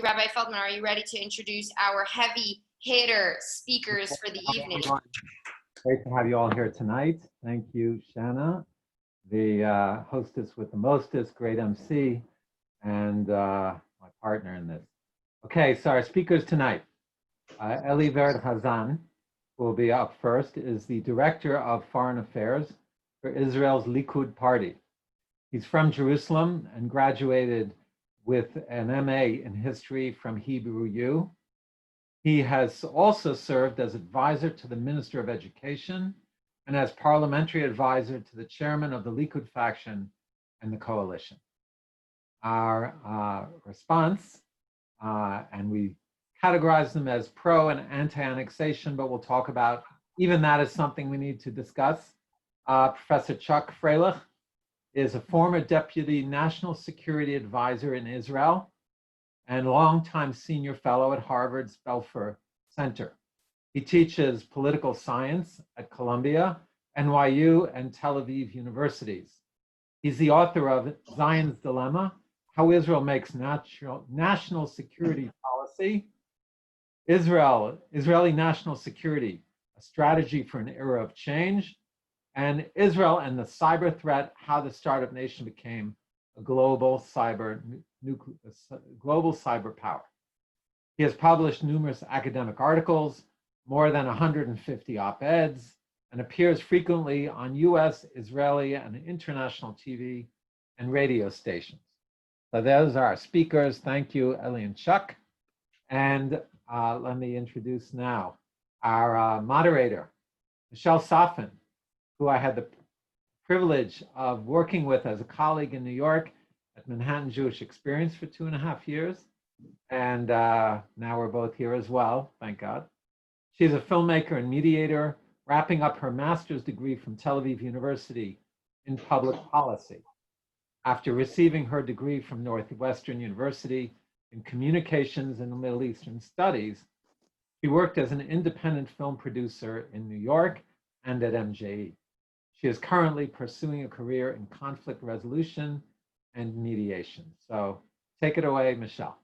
Rabbi Feldman, are you ready to introduce our heavy hitter speakers for the evening? Great to have you all here tonight. Thank you, Shanna, the hostess with the mostest, great MC, and my partner in this. Okay, so our speakers tonight, Eli Verd Hazan, who will be up first, is the Director of Foreign Affairs for Israel's Likud Party. He's from Jerusalem and graduated with an MA in history from Hebrew U. He has also served as advisor to the Minister of Education and as parliamentary advisor to the chairman of the Likud faction and the coalition. Our response, and we categorize them as pro and anti-annexation, but we'll talk about even that as something we need to discuss. Professor Chuck Freilich is a former deputy national security advisor in Israel and longtime senior fellow at Harvard's Belfer Center. He teaches political science at Columbia, NYU, and Tel Aviv universities. He's the author of Zion's Dilemma: How Israel Makes National Security Policy, Israeli National Security, a Strategy for an Era of Change, and Israel and the Cyber Threat: How the Startup Nation Became a Global Cyber Power. He has published numerous academic articles, more than 150 op-eds, and appears frequently on US, Israeli, and international TV and radio stations. So those are our speakers. Thank you, Eli and Chuck. And let me introduce now our moderator, Michelle Safin, who I had the privilege of working with as a colleague in New York at Manhattan Jewish Experience for 2.5 years. And now we're both here as well, thank God. She's a filmmaker and mediator, wrapping up her master's degree from Tel Aviv University in public policy. After receiving her degree from Northwestern University in communications and Middle Eastern studies, she worked as an independent film producer in New York and at MJE. She is currently pursuing a career in conflict resolution and mediation. So take it away, Michelle.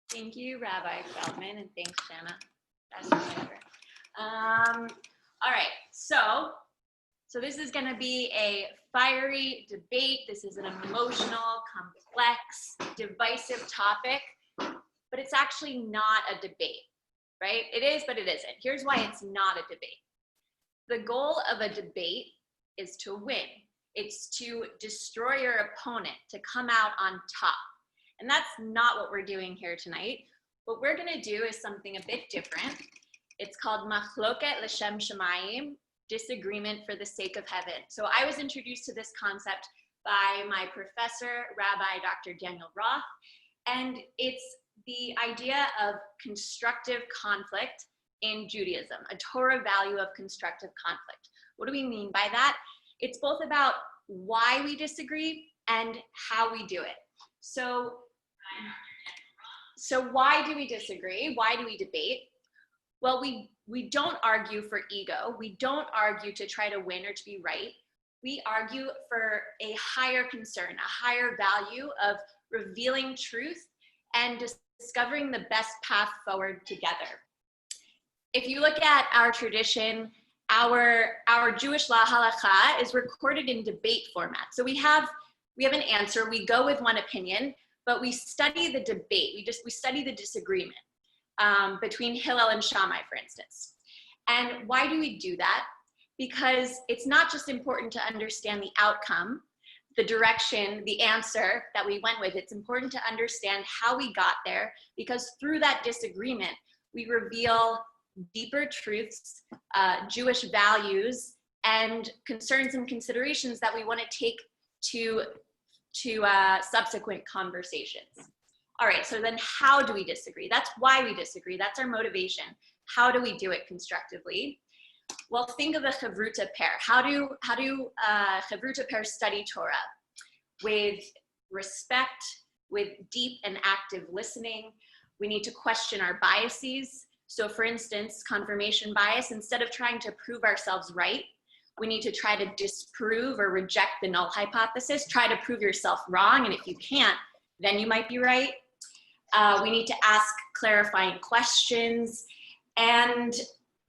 Thank you, Rabbi Feldman, and thanks, Shanna. That's my pleasure. All right, so this is going to be a fiery debate. This is an emotional, complex, divisive topic, but it's actually not a debate. Right? It is, but it isn't. Here's why it's not a debate. The goal of a debate is to win. It's to destroy your opponent, to come out on top. And that's not what we're doing here tonight. What we're going to do is something a bit different. It's called machloket l'shem shamayim, disagreement for the sake of heaven. So I was introduced to this concept by my professor, Rabbi Dr. Daniel Roth, and it's the idea of constructive conflict in Judaism, a Torah value of constructive conflict. What do we mean by that? It's both about why we disagree and how we do it. So why do we disagree? Why do we debate? Well, we don't argue for ego. We don't argue to try to win or to be right. We argue for a higher concern, a higher value of revealing truth and discovering the best path forward together. If you look at our tradition, our Jewish law halakha is recorded in debate format. So we have an answer, we go with one opinion, but we study the debate. We study the disagreement between Hillel and Shammai, for instance. And why do we do that? Because it's not just important to understand the outcome, the direction, the answer that we went with. It's important to understand how we got there, because through that disagreement, we reveal deeper truths, Jewish values, and concerns and considerations that we want to take to subsequent conversations. All right, so then how do we disagree? That's why we disagree. That's our motivation. How do we do it constructively? Well, think of a chavruta pair. How do chavruta pairs study Torah? With respect, with deep and active listening. We need to question our biases. So for instance, confirmation bias, instead of trying to prove ourselves right, We need to try to disprove or reject the null hypothesis, try to prove yourself wrong, and if you can't, then you might be right. We need to ask clarifying questions, and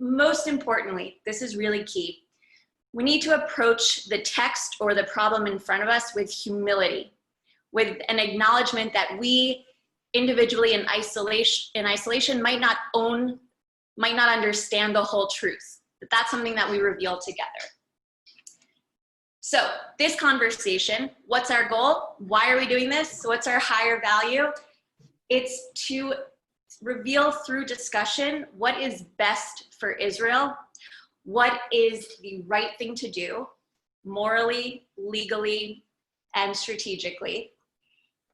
most importantly, this is really key, we need to approach the text or the problem in front of us with humility, with an acknowledgement that we individually in isolation might not understand the whole truth, but that's something that we reveal together. So this conversation, what's our goal? Why are we doing this? What's our higher value? It's to reveal through discussion what is best for Israel, what is the right thing to do, morally, legally, and strategically.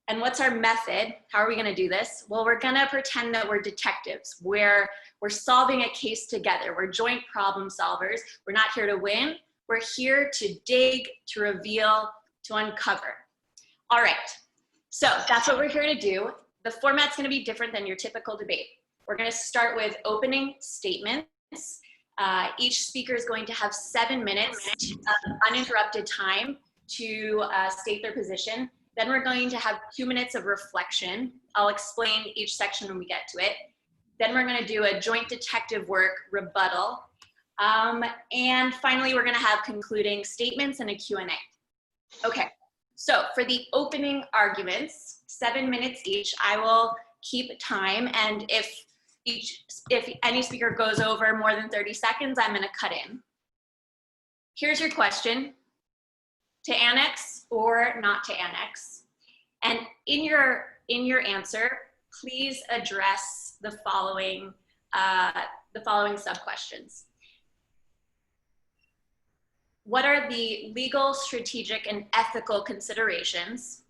And what's our method? How are we gonna do this? Well, we're gonna pretend that we're detectives, where we're solving a case together. We're joint problem solvers. We're not here to win. We're here to dig, to reveal, to uncover. All right, so that's what we're here to do. The format's gonna be different than your typical debate. We're gonna start with opening statements. Each speaker is going to have 7 minutes of uninterrupted time to state their position. Then we're going to have 2 minutes of reflection. I'll explain each section when we get to it. Then we're gonna do a joint detective work rebuttal. And finally, we're gonna have concluding statements and a Q&A. Okay, so for the opening arguments, 7 minutes each, I will keep time, and if any speaker goes over more than 30 seconds, I'm gonna cut in. Here's your question: to annex or not to annex? And in your answer, please address the following sub-questions. What are the legal, strategic, and ethical considerations?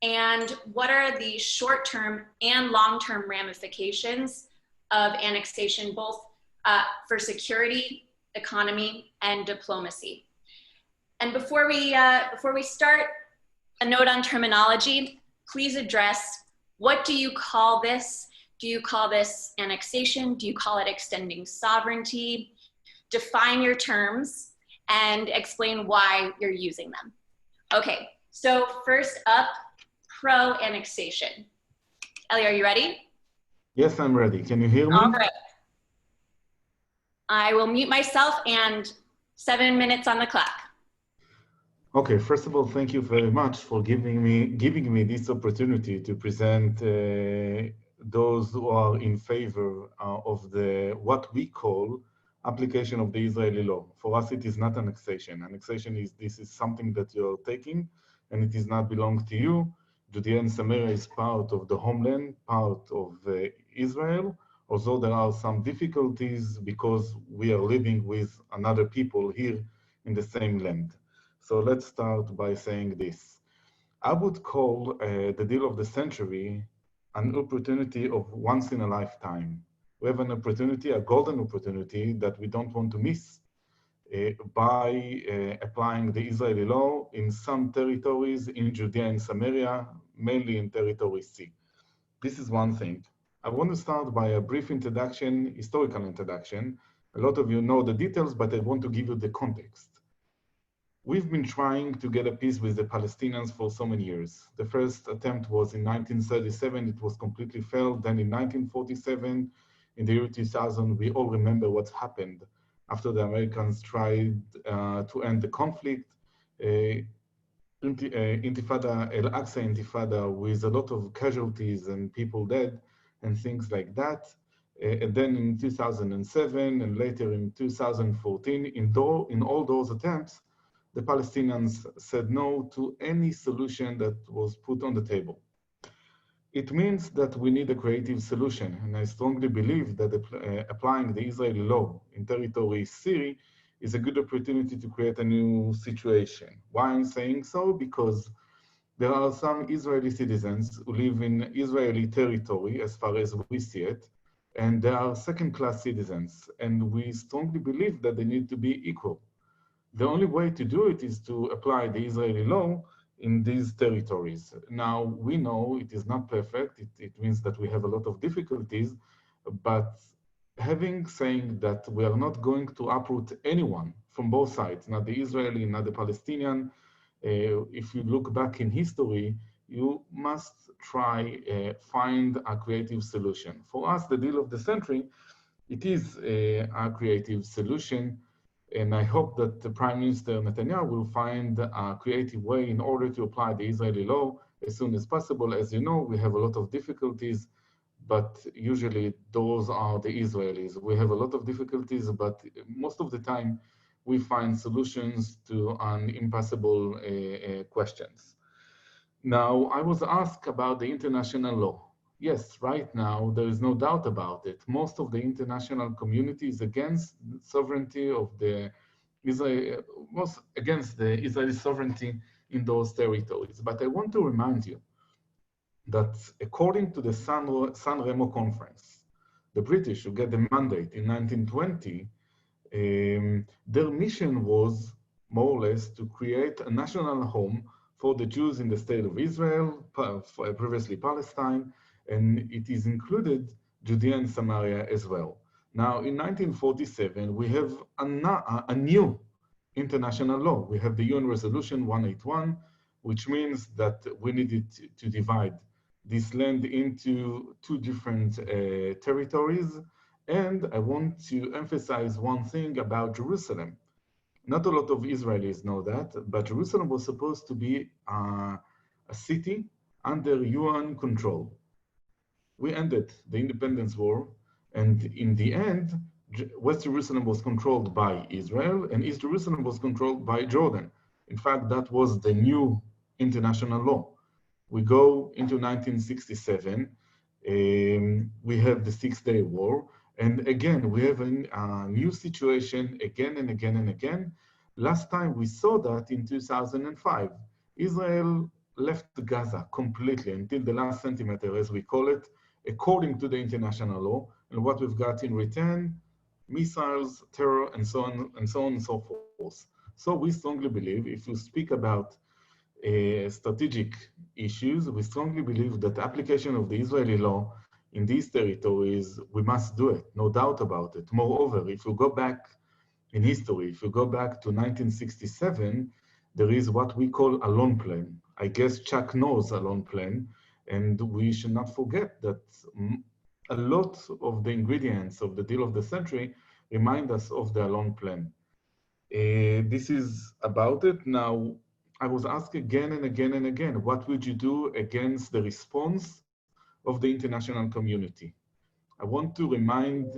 And what are the short-term and long-term ramifications of annexation, both for security, economy, and diplomacy? And before we start, a note on terminology. Please address, what do you call this? Do you call this annexation? Do you call it extending sovereignty? Define your terms and explain why you're using them. Okay, so first up, pro-annexation. Eli, are you ready? Yes, I'm ready. Can you hear me? All right. I will mute myself and 7 minutes on the clock. Okay, first of all, thank you very much for giving me this opportunity to present those who are in favor of what we call application of the Israeli law. For us, it is not annexation. Annexation is something that you're taking, and it does not belong to you. Judea and Samaria is part of the homeland, part of Israel, although there are some difficulties because we are living with another people here in the same land. So let's start by saying this. I would call the deal of the century an opportunity of once in a lifetime. We have an opportunity, a golden opportunity that we don't want to miss by applying the Israeli law in some territories in Judea and Samaria, mainly in territory C. This is one thing. I want to start by a brief introduction, historical introduction. A lot of you know the details, but I want to give you the context. We've been trying to get a peace with the Palestinians for so many years. The first attempt was in 1937, it was completely failed. Then in 1947, in the year 2000, we all remember what happened after the Americans tried to end the conflict. Intifada, Al-Aqsa Intifada, with a lot of casualties and people dead and things like that. And then in 2007 and later in 2014, in all those attempts, the Palestinians said no to any solution that was put on the table. It means that we need a creative solution, and I strongly believe that applying the Israeli law in territory C is a good opportunity to create a new situation. Why I'm saying so? Because there are some Israeli citizens who live in Israeli territory, as far as we see it, and there are second-class citizens, and we strongly believe that they need to be equal. The only way to do it is to apply the Israeli law in these territories. Now, we know it is not perfect. It means that we have a lot of difficulties, but saying that we are not going to uproot anyone from both sides, not the Israeli, not the Palestinian. If you look back in history, you must try find a creative solution. For us, the deal of the century, it is a creative solution. And I hope that the Prime Minister Netanyahu will find a creative way in order to apply the Israeli law as soon as possible. As you know, we have a lot of difficulties, but usually those are the Israelis. We have a lot of difficulties, but most of the time we find solutions to impossible questions. Now, I was asked about the international law. Yes, right now, there is no doubt about it. Most of the international community is against the sovereignty of the Israel, was against the Israeli sovereignty in those territories. But I want to remind you that according to the San Remo Conference, the British who get the mandate in 1920, their mission was more or less to create a national home for the Jews in the state of Israel, previously Palestine, and it is included Judea and Samaria as well. Now, in 1947, we have a new international law. We have the UN Resolution 181, which means that we needed to divide this land into two different territories. And I want to emphasize one thing about Jerusalem. Not a lot of Israelis know that, but Jerusalem was supposed to be a city under UN control. We ended the independence war, and in the end, West Jerusalem was controlled by Israel, and East Jerusalem was controlled by Jordan. In fact, that was the new international law. We go into 1967, we have the Six-Day War, and again, we have a new situation again and again and again. Last time we saw that in 2005. Israel left Gaza completely until the last centimeter, as we call it, according to the international law. And what we've got in return, missiles, terror, and so on and so on and so forth. So we strongly believe, if you speak about strategic issues, we strongly believe that the application of the Israeli law in these territories, we must do it, no doubt about it. Moreover, if you go back in history, if you go back to 1967, there is what we call a loan plan. I guess Chuck knows a loan plan, and we should not forget that a lot of the ingredients of the deal of the century remind us of the loan plan. This is about it. Now, I was asked again and again and again, what would you do against the response of the international community? I want to remind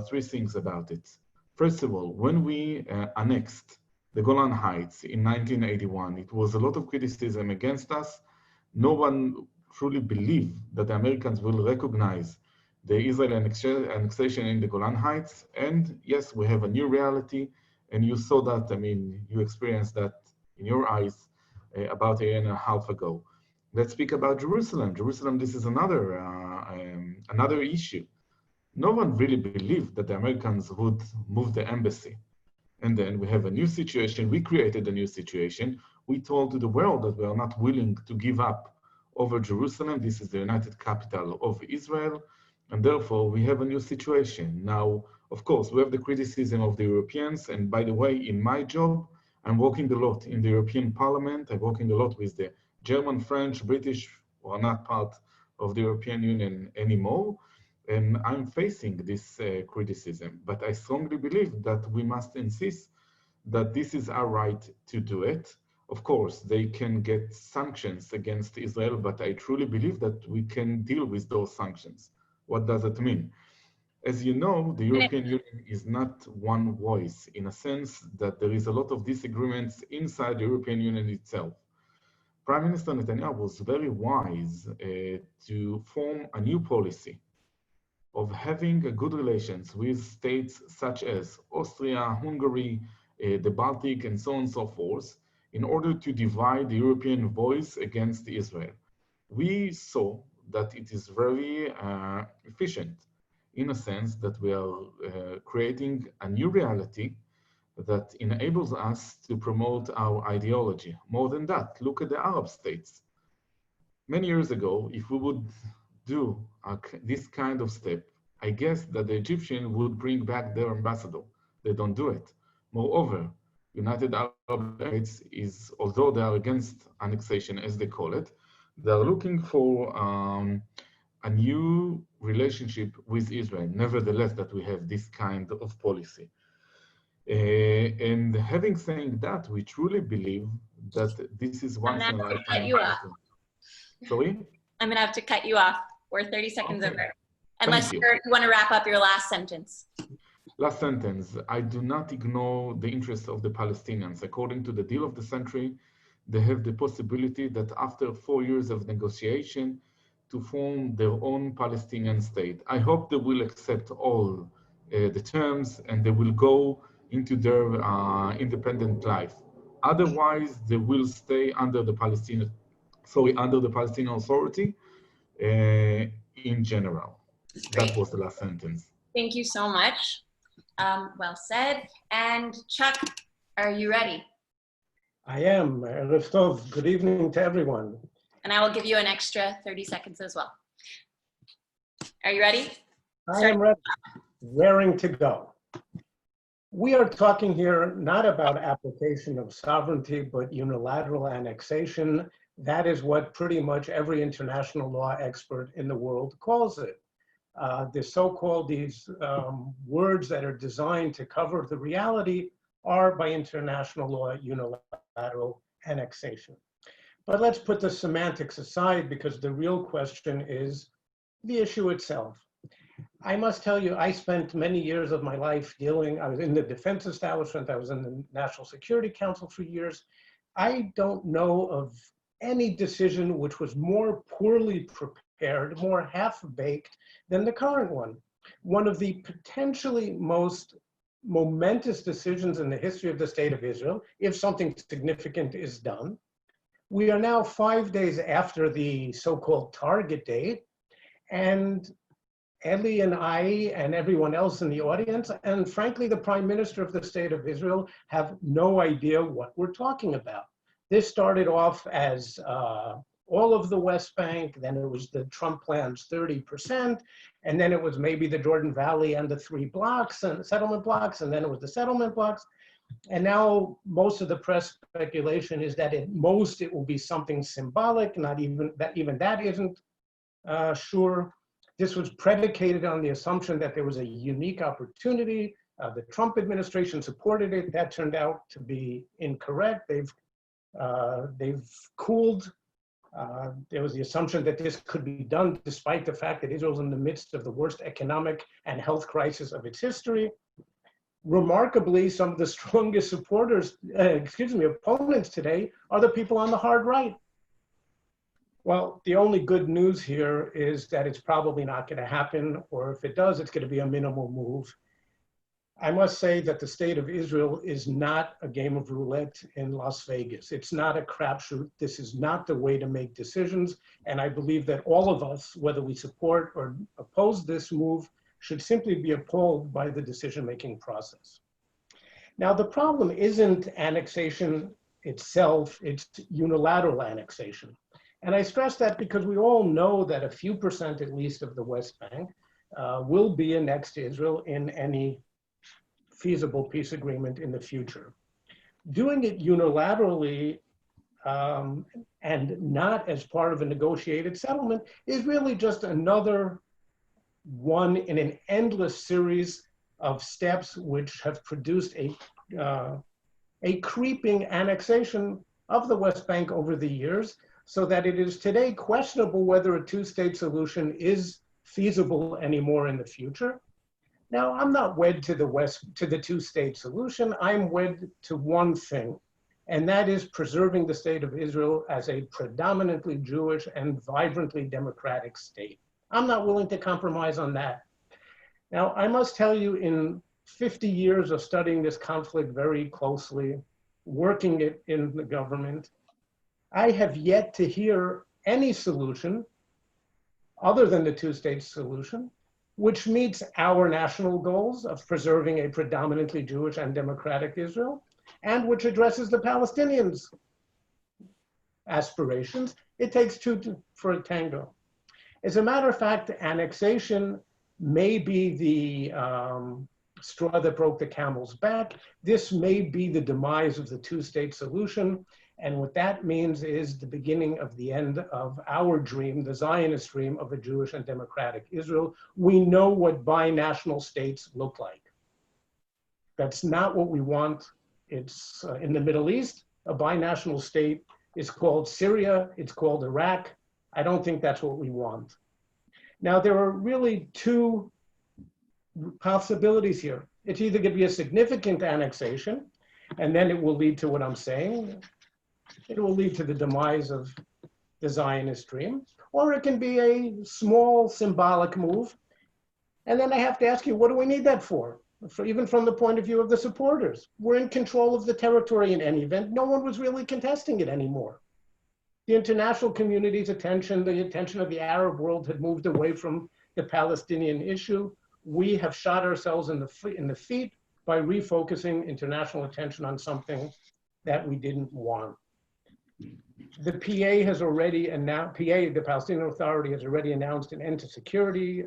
three things about it. First of all, when we annexed the Golan Heights in 1981, it was a lot of criticism against us. No one truly believed that the Americans will recognize the Israeli annexation in the Golan Heights. And yes, we have a new reality. And you saw that, I mean, you experienced that in your eyes about a year and a half ago. Let's speak about Jerusalem. Jerusalem, this is another issue. No one really believed that the Americans would move the embassy. And then we have a new situation. We created a new situation. We told to the world that we are not willing to give up over Jerusalem. This is the united capital of Israel. And therefore, we have a new situation. Now, of course, we have the criticism of the Europeans. And by the way, in my job, I'm working a lot in the European Parliament. I'm working a lot with the German, French, British, who are not part of the European Union anymore. And I'm facing this criticism. But I strongly believe that we must insist that this is our right to do it. Of course, they can get sanctions against Israel, but I truly believe that we can deal with those sanctions. What does it mean? As you know, the European Union is not one voice in a sense that there is a lot of disagreements inside the European Union itself. Prime Minister Netanyahu was very wise to form a new policy of having good relations with states such as Austria, Hungary, the Baltic, and so on and so forth, in order to divide the European voice against Israel. We saw that it is very efficient in a sense that we are creating a new reality that enables us to promote our ideology. More than that, look at the Arab states. Many years ago, if we would do this kind of step, I guess that the Egyptian would bring back their ambassador. They don't do it. Moreover, United Arab Emirates is, although they are against annexation, as they call it, they are looking for a new relationship with Israel. Nevertheless, that we have this kind of policy. And having said that, we truly believe that this is once in a lifetime. Sorry? I'm gonna have to cut you off. We're 30 seconds Okay. over. Unless you want to wrap up your last sentence. Last sentence. I do not ignore the interests of the Palestinians. According to the deal of the century, they have the possibility that after 4 years of negotiation to form their own Palestinian state. I hope they will accept all the terms and they will go into their independent life. Otherwise, they will stay under the Palestinian Authority in general. That was the last sentence. Thank you so much. Well said. And Chuck, are you ready? I am. Erev Tov. Good evening to everyone. And I will give you an extra 30 seconds as well. Are you ready? I am ready, raring to go. We are talking here not about application of sovereignty, but unilateral annexation. That is what pretty much every international law expert in the world calls it. The so-called these words that are designed to cover the reality are by international law unilateral annexation. But let's put the semantics aside because the real question is the issue itself. I must tell you, I spent many years of my life I was in the defense establishment, I was in the National Security Council for years. I don't know of any decision which was more poorly prepared, more half-baked than the current one. One of the potentially most momentous decisions in the history of the State of Israel, if something significant is done. We are now 5 days after the so-called target date, and Eli and I and everyone else in the audience, and frankly, the Prime Minister of the State of Israel have no idea what we're talking about. This started off as all of the West Bank, then it was the Trump plan's 30%, and then it was maybe the Jordan Valley and the 3 blocks and settlement blocks, and then it was the settlement blocks. And now most of the press speculation is that at most it will be something symbolic, not even that isn't sure. This was predicated on the assumption that there was a unique opportunity. The Trump administration supported it. That turned out to be incorrect. They've cooled. There was the assumption that this could be done despite the fact that Israel's in the midst of the worst economic and health crisis of its history. Remarkably, some of the strongest opponents today are the people on the hard right. Well, the only good news here is that it's probably not going to happen, or if it does, it's going to be a minimal move. I must say that the State of Israel is not a game of roulette in Las Vegas. It's not a crapshoot. This is not the way to make decisions. And I believe that all of us, whether we support or oppose this move, should simply be appalled by the decision-making process. Now, the problem isn't annexation itself, it's unilateral annexation. And I stress that because we all know that a few percent at least of the West Bank will be annexed to Israel in any feasible peace agreement in the future. Doing it unilaterally and not as part of a negotiated settlement is really just another one in an endless series of steps which have produced a creeping annexation of the West Bank over the years, so that it is today questionable whether a two-state solution is feasible anymore in the future. Now, I'm not wed to the two-state solution. I'm wed to one thing, and that is preserving the State of Israel as a predominantly Jewish and vibrantly democratic state. I'm not willing to compromise on that. Now, I must tell you, in 50 years of studying this conflict very closely, working it in the government, I have yet to hear any solution other than the two-state solution, which meets our national goals of preserving a predominantly Jewish and democratic Israel, and which addresses the Palestinians' aspirations. It takes two for a tango. As a matter of fact, annexation may be the straw that broke the camel's back. This may be the demise of the two-state solution. And what that means is the beginning of the end of our dream, the Zionist dream of a Jewish and democratic Israel. We know what binational states look like. That's not what we want. It's in the Middle East, a binational state is called Syria, it's called Iraq. I don't think that's what we want. Now, there are really two possibilities here. It's either going to be a significant annexation, and then it will lead to what I'm saying. It will lead to the demise of the Zionist dream, or it can be a small symbolic move. And then I have to ask you, what do we need that for? Even from the point of view of the supporters. We're in control of the territory in any event. No one was really contesting it anymore. The international community's attention, the attention of the Arab world had moved away from the Palestinian issue. We have shot ourselves in the feet by refocusing international attention on something that we didn't want. The PA has already announced, the Palestinian Authority has already announced an end to security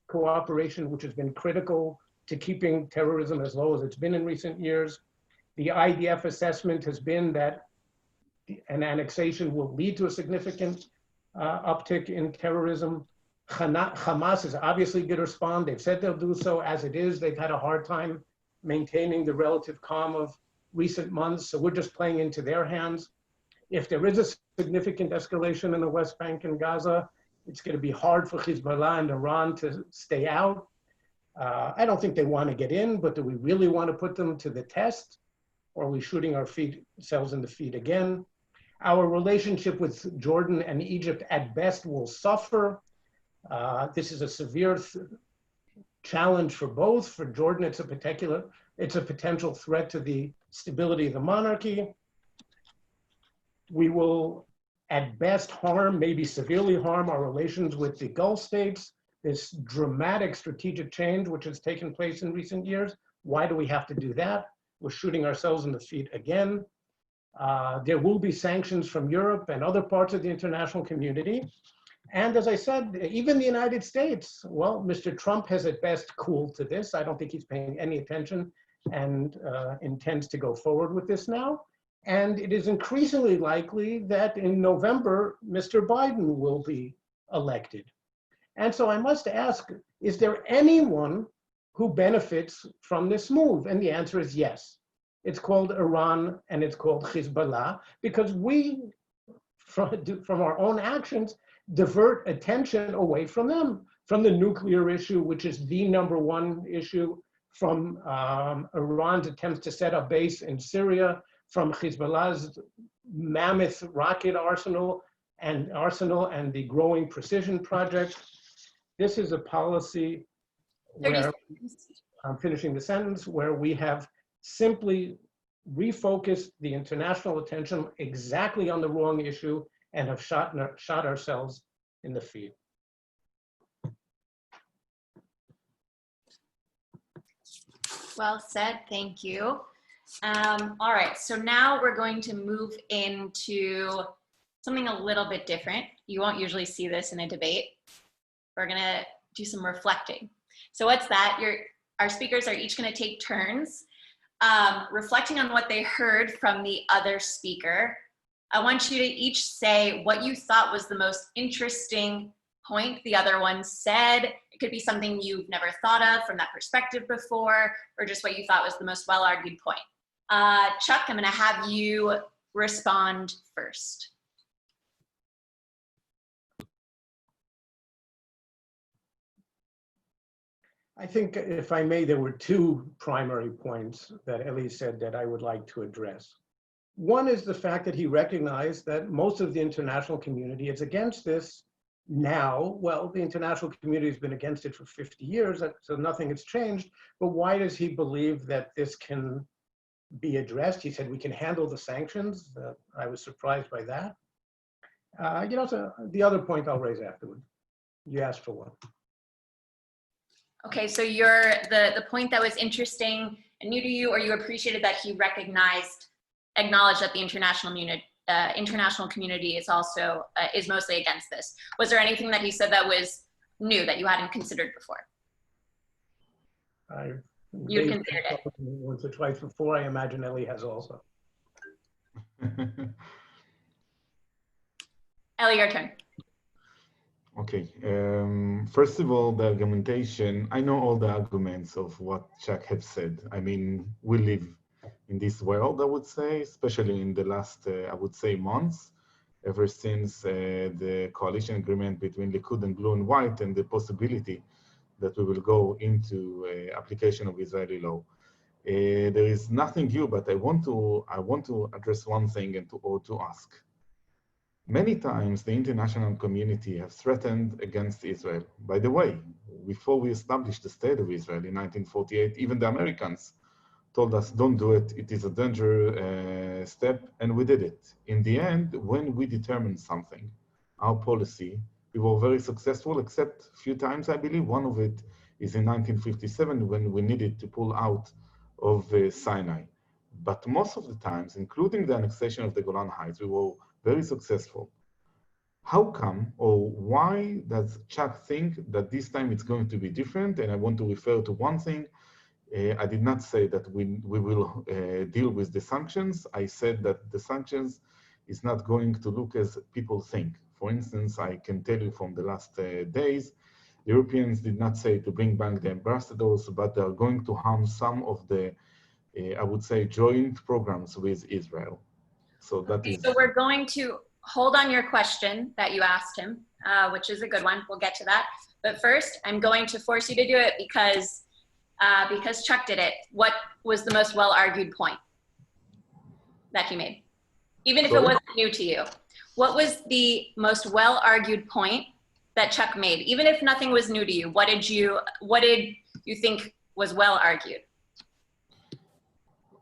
cooperation, which has been critical to keeping terrorism as low as it's been in recent years. The IDF assessment has been that an annexation will lead to a significant uptick in terrorism. Hamas is obviously going to respond. They've said they'll do so. As it is, they've had a hard time maintaining the relative calm of recent months. So we're just playing into their hands. If there is a significant escalation in the West Bank and Gaza, it's going to be hard for Hezbollah and Iran to stay out. I don't think they want to get in, but do we really want to put them to the test? Or are we shooting ourselves in the feet again? Our relationship with Jordan and Egypt at best will suffer. This is a severe challenge for both. For Jordan, it's a potential threat to the stability of the monarchy. We will at best harm, maybe severely harm, our relations with the Gulf states. This dramatic strategic change which has taken place in recent years. Why do we have to do that? We're shooting ourselves in the feet again. There will be sanctions from Europe and other parts of the international community. And as I said, even the United States, well, Mr. Trump has at best cooled to this. I don't think he's paying any attention and intends to go forward with this now. And it is increasingly likely that in November, Mr. Biden will be elected. And so I must ask, is there anyone who benefits from this move? And the answer is yes. It's called Iran and it's called Hezbollah, because we, from our own actions, divert attention away from them, from the nuclear issue, which is the #1 issue, from Iran's attempts to set up base in Syria, from Hezbollah's mammoth rocket arsenal and the growing precision project. This is a policy where, I'm finishing the sentence, where we have simply refocused the international attention exactly on the wrong issue and have shot ourselves in the feet. Well said, thank you. All right, so now we're going to move into something a little bit different. You won't usually see this in a debate. We're gonna do some reflecting. So what's that? Our speakers are each gonna take turns reflecting on what they heard from the other speaker. I want you to each say what you thought was the most interesting point the other one said. It could be something you've never thought of from that perspective before, or just what you thought was the most well-argued point. Chuck, I'm gonna have you respond first. I think, if I may, there were two primary points that Eli said that I would like to address. One is the fact that he recognized that most of the international community is against this now. Well, the international community has been against it for 50 years, so nothing has changed. But why does he believe that this can be addressed? He said we can handle the sanctions. I was surprised by that. So the other point I'll raise afterward. You asked for one. Okay, so the point that was interesting and new to you, or you appreciated that he acknowledged that the international community is also is mostly against this. Was there anything that he said that was new that you hadn't considered before? I've You'd raised considered it. it once or twice before. I imagine Ellie has also. Ellie, your turn. Okay. First of all, the argumentation, I know all the arguments of what Chuck have said. I mean, we live in this world, I would say, especially in the last, I would say, months, ever since the coalition agreement between Likud and Blue and White and the possibility that we will go into application of Israeli law. There is nothing new, but I want to address one thing and to ask. Many times the international community has threatened against Israel. By the way, before we established the state of Israel in 1948, even the Americans told us, don't do it, it is a dangerous step, and we did it. In the end, when we determined something, our policy, we were very successful, except a few times, I believe. One of it is in 1957 when we needed to pull out of Sinai. But most of the times, including the annexation of the Golan Heights, we were very successful. How come, or why does Chuck think that this time it's going to be different? And I want to refer to one thing. I did not say that we will deal with the sanctions. I said that the sanctions is not going to look as people think. For instance, I can tell you from the last days, the Europeans did not say to bring back the ambassadors, but they are going to harm some of the, I would say, joint programs with Israel. So that is. So we're going to hold on your question that you asked him, which is a good one. We'll get to that. But first, I'm going to force you to do it because Chuck did it. What was the most well-argued point that he made? Even if it wasn't new to you. What was the most well-argued point that Chuck made? Even if nothing was new to you, what did you think was well-argued?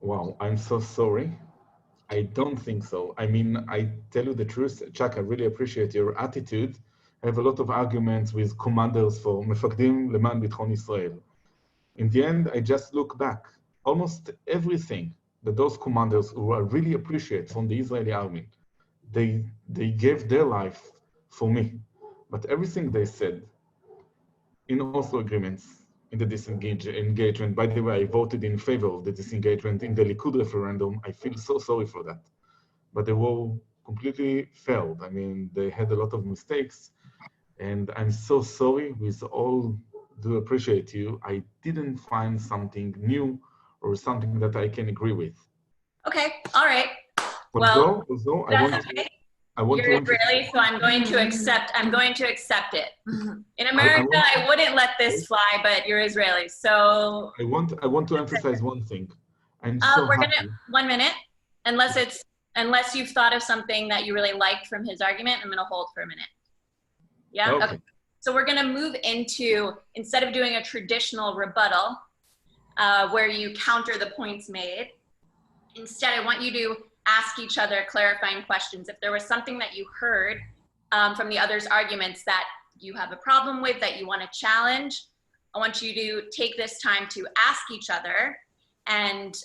Wow, I'm so sorry. I don't think so. I mean, I tell you the truth, Chuck, I really appreciate your attitude. I have a lot of arguments with commanders for Mefakdim Leman Bitchon Israel. In the end, I just look back. Almost everything that those commanders who I really appreciate from the Israeli army, they gave their life for me. But everything they said in Oslo agreements, in the disengagement, by the way, I voted in favor of the disengagement in the Likud referendum. I feel so sorry for that. But the war completely failed. I mean, they had a lot of mistakes. And I'm so sorry, with all due appreciate you, I didn't find something new or something that I can agree with. Okay, all right. Although, I want You're to Israeli, so I'm going to accept it. In America, I wouldn't let this fly, but you're Israeli, so. I want to emphasize one thing. I'm so we're happy. gonna 1 minute, unless you've thought of something that you really liked from his argument. I'm gonna hold for a minute. Yeah. Okay. So we're gonna move into, instead of doing a traditional rebuttal, where you counter the points made, instead I want you to ask each other clarifying questions. If there was something that you heard from the other's arguments that you have a problem with, that you want to challenge, I want you to take this time to ask each other, and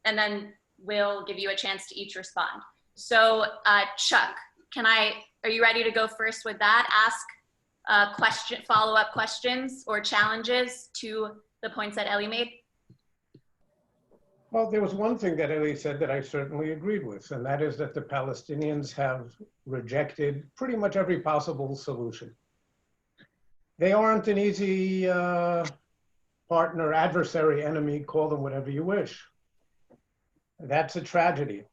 then we'll give you a chance to each respond. So Chuck, are you ready to go first with that? Ask follow-up questions or challenges to the points that Ellie made? Well, there was one thing that Ellie said that I certainly agreed with, and that is that the Palestinians have rejected pretty much every possible solution. They aren't an easy partner, adversary, enemy, call them whatever you wish. That's a tragedy.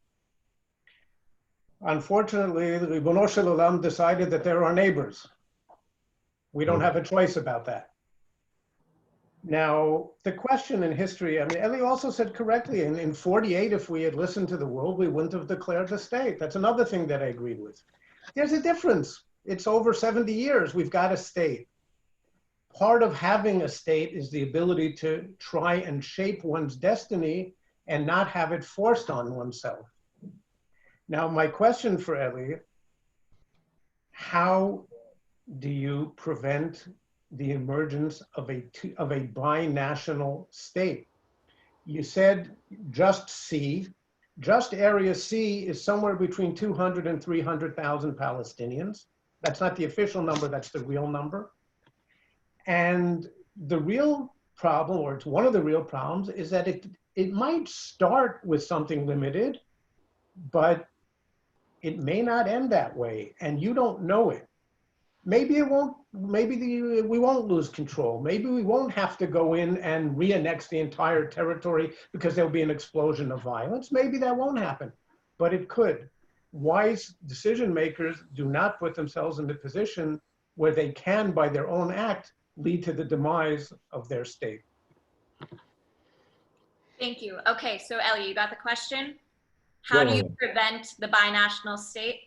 Unfortunately, the Ribono Shel Olam decided that they're our neighbors. We don't have a choice about that. Now, the question in history, I mean, Ellie also said correctly, in 48, if we had listened to the world, we wouldn't have declared the state. That's another thing that I agreed with. There's a difference. It's over 70 years, we've got a state. Part of having a state is the ability to try and shape one's destiny and not have it forced on oneself. Now, my question for Ellie, how do you prevent the emergence of a binational state? You said just area C is somewhere between 200 and 300,000 Palestinians. That's not the official number, that's the real number. And the real problem, or it's one of the real problems, is that it might start with something limited, but it may not end that way, and you don't know it. Maybe it won't, we won't lose control. Maybe we won't have to go in and re-annex the entire territory because there'll be an explosion of violence. Maybe that won't happen, but it could. Wise decision makers do not put themselves in the position where they can, by their own act, lead to the demise of their state. Thank you. Okay, so Ellie, you got the question? How do you prevent the binational state?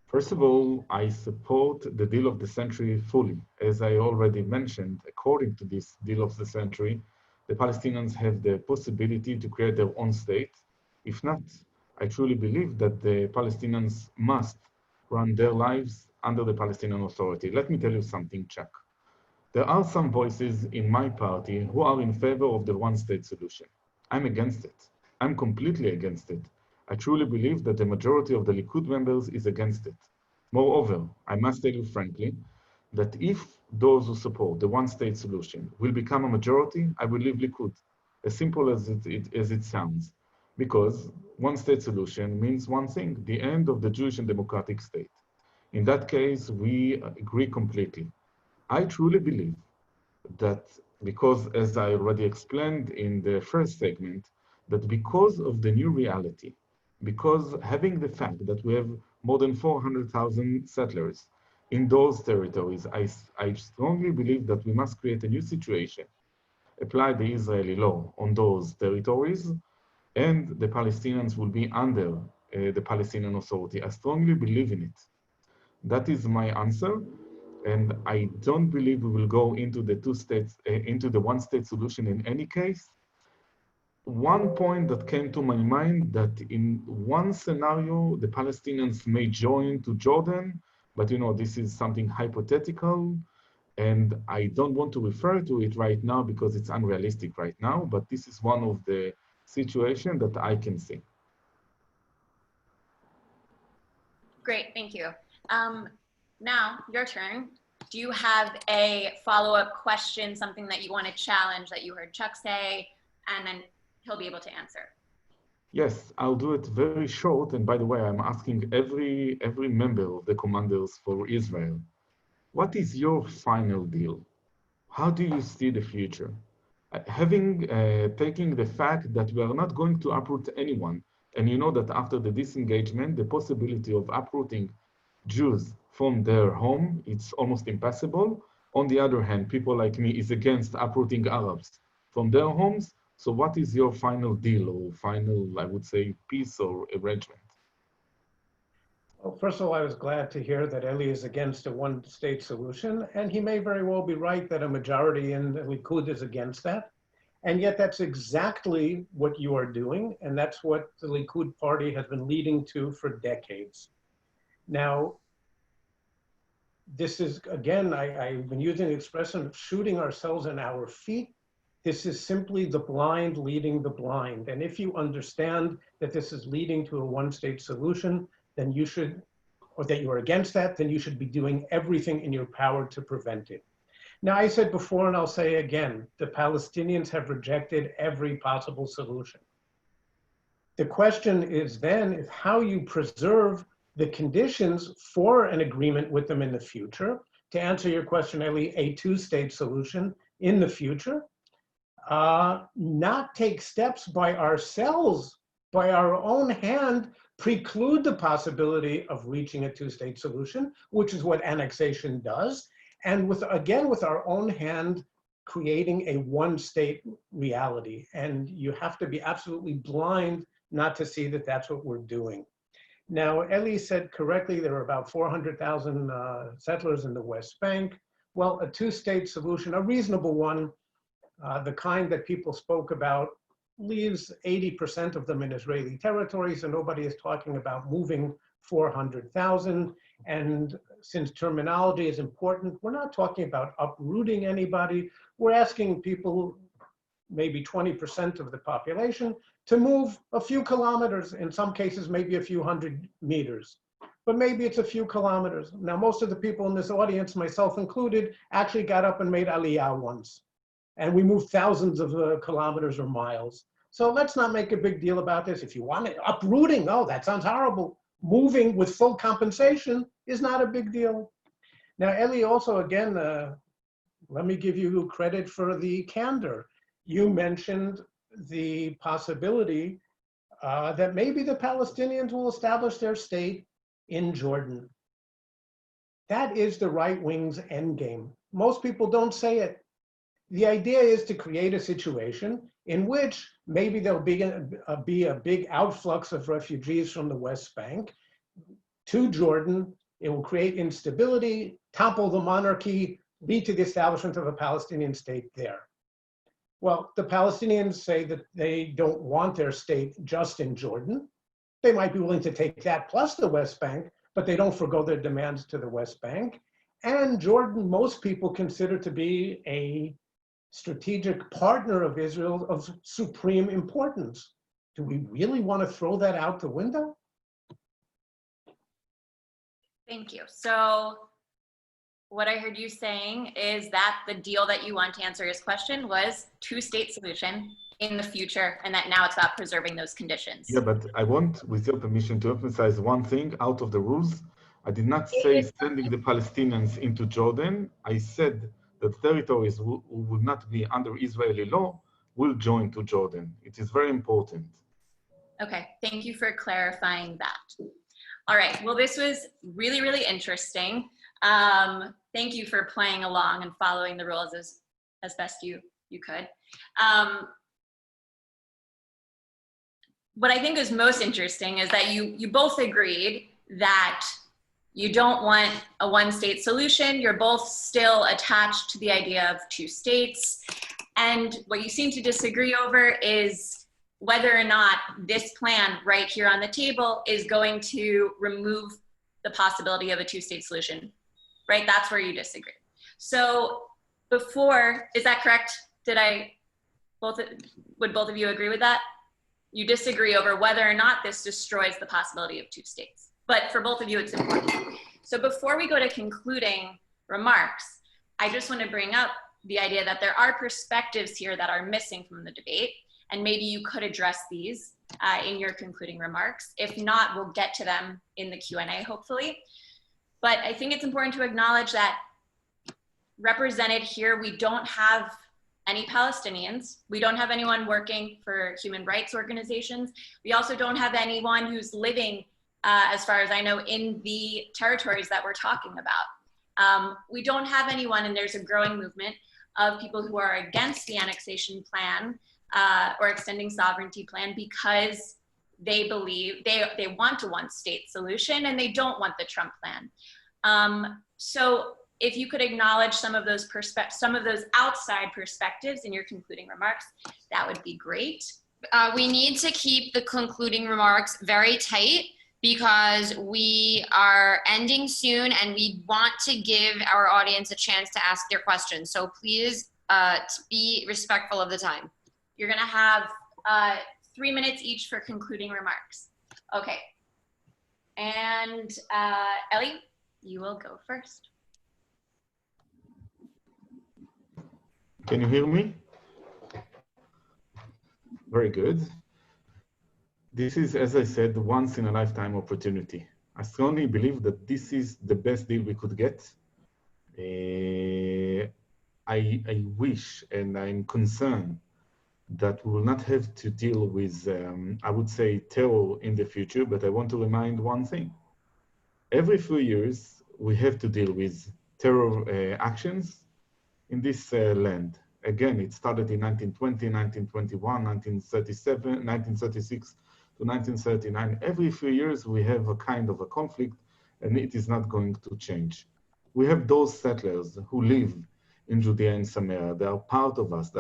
First of all, I support the deal of the century fully. As I already mentioned, according to this deal of the century, the Palestinians have the possibility to create their own state. If not, I truly believe that the Palestinians must run their lives under the Palestinian Authority. Let me tell you something, Chuck. There are some voices in my party who are in favor of the one-state solution. I'm against it. I'm completely against it. I truly believe that the majority of the Likud members is against it. Moreover, I must tell you frankly, that if those who support the one-state solution will become a majority, I will leave Likud, as simple as it sounds. Because one-state solution means one thing, the end of the Jewish and democratic state. In that case, we agree completely. I truly believe that because, as I already explained in the first segment, that because of the new reality, because having the fact that we have more than 400,000 settlers in those territories, I strongly believe that we must create a new situation, apply the Israeli law on those territories, and the Palestinians will be under the Palestinian Authority. I strongly believe in it. That is my answer. And I don't believe we will go into the into the one-state solution in any case. One point that came to my mind that in one scenario, the Palestinians may join to Jordan, but you know, this is something hypothetical, and I don't want to refer to it right now because it's unrealistic right now, but this is one of the situations that I can see. Great, thank you. Now, your turn. Do you have a follow-up question, something that you want to challenge that you heard Chuck say, and then he'll be able to answer? Yes, I'll do it very short. And by the way, I'm asking every member of the commanders for Israel, what is your final deal? How do you see the future? Taking the fact that we are not going to uproot anyone, and you know that after the disengagement, the possibility of uprooting Jews from their home, it's almost impossible. On the other hand, people like me is against uprooting Arabs from their homes. So what is your final deal or final, I would say, peace or arrangement? Well, first of all, I was glad to hear that Eli is against a one-state solution, and he may very well be right that a majority in the Likud is against that. And yet that's exactly what you are doing, and that's what the Likud party has been leading to for decades. Now, this is, again, I've been using the expression of shooting ourselves in our feet. This is simply the blind leading the blind. And if you understand that this is leading to a one-state solution, then you should, or that you are against that, then you should be doing everything in your power to prevent it. Now, I said before, and I'll say again, the Palestinians have rejected every possible solution. The question is then if how you preserve the conditions for an agreement with them in the future. To answer your question, Eli, a two-state solution in the future, not take steps by ourselves, by our own hand, preclude the possibility of reaching a two-state solution, which is what annexation does, and with our own hand, creating a one-state reality. And you have to be absolutely blind not to see that that's what we're doing. Now, Eli said correctly, there are about 400,000 settlers in the West Bank. Well, a two-state solution, a reasonable one, the kind that people spoke about, leaves 80% of them in Israeli territory, so nobody is talking about moving 400,000. And since terminology is important, we're not talking about uprooting anybody. We're asking people, maybe 20% of the population, to move a few kilometers, in some cases, maybe a few hundred meters. but maybe it's a few kilometers. Now, most of the people in this audience, myself included, actually got up and made Aliyah once. And we moved thousands of kilometers or miles. So let's not make a big deal about this. If you want it, uprooting, oh, that sounds horrible. Moving with full compensation is not a big deal. Now, Eli, also, again, let me give you credit for the candor. You mentioned the possibility that maybe the Palestinians will establish their state in Jordan. That is the right wing's endgame. Most people don't say it. The idea is to create a situation in which maybe there'll be a big outflux of refugees from the West Bank to Jordan. It will create instability, topple the monarchy, lead to the establishment of a Palestinian state there. Well, the Palestinians say that they don't want their state just in Jordan. They might be willing to take that plus the West Bank, but they don't forgo their demands to the West Bank. And Jordan, most people consider to be a strategic partner of Israel of supreme importance. Do we really want to throw that out the window? Thank you. So what I heard you saying is that the deal that you want to answer his question was two-state solution in the future, and that now it's about preserving those conditions. Yeah, but I want, with your permission, to emphasize one thing out of the rules. I did not say sending the Palestinians into Jordan. I said that territories who would not be under Israeli law will join to Jordan. It is very important. Okay, thank you for clarifying that. All right, well, this was really, really interesting. Thank you for playing along and following the rules as best you could. What I think is most interesting is that you both agreed that you don't want a one-state solution. You're both still attached to the idea of two states. And what you seem to disagree over is whether or not this plan right here on the table is going to remove the possibility of a two-state solution, right? That's where you disagree. So before, is that correct? Would both of you agree with that? You disagree over whether or not this destroys the possibility of two states. But for both of you, it's important. So before we go to concluding remarks, I just want to bring up the idea that there are perspectives here that are missing from the debate, and maybe you could address these in your concluding remarks. If not, we'll get to them in the Q&A, hopefully. But I think it's important to acknowledge that represented here, we don't have any Palestinians. We don't have anyone working for human rights organizations. We also don't have anyone who's living, as far as I know, in the territories that we're talking about. We don't have anyone, and there's a growing movement of people who are against the annexation plan or extending sovereignty plan because they believe they want a one-state solution and they don't want the Trump plan. So if you could acknowledge some of those outside perspectives in your concluding remarks, that would be great. We need to keep the concluding remarks very tight because we are ending soon and we want to give our audience a chance to ask their questions. So please be respectful of the time. You're gonna have 3 minutes each for concluding remarks. Okay. And Ellie, you will go first. Can you hear me? Very good. This is, as I said, once in a lifetime opportunity. I strongly believe that this is the best deal we could get. I wish and I'm concerned that we will not have to deal with, I would say, terror in the future, but I want to remind one thing. Every few years, we have to deal with terror actions in this land. Again, it started in 1920, 1921, 1937, 1936 to 1939. Every few years, we have a kind of a conflict, and it is not going to change. We have those settlers who live in Judea and Samaria. They are part of us.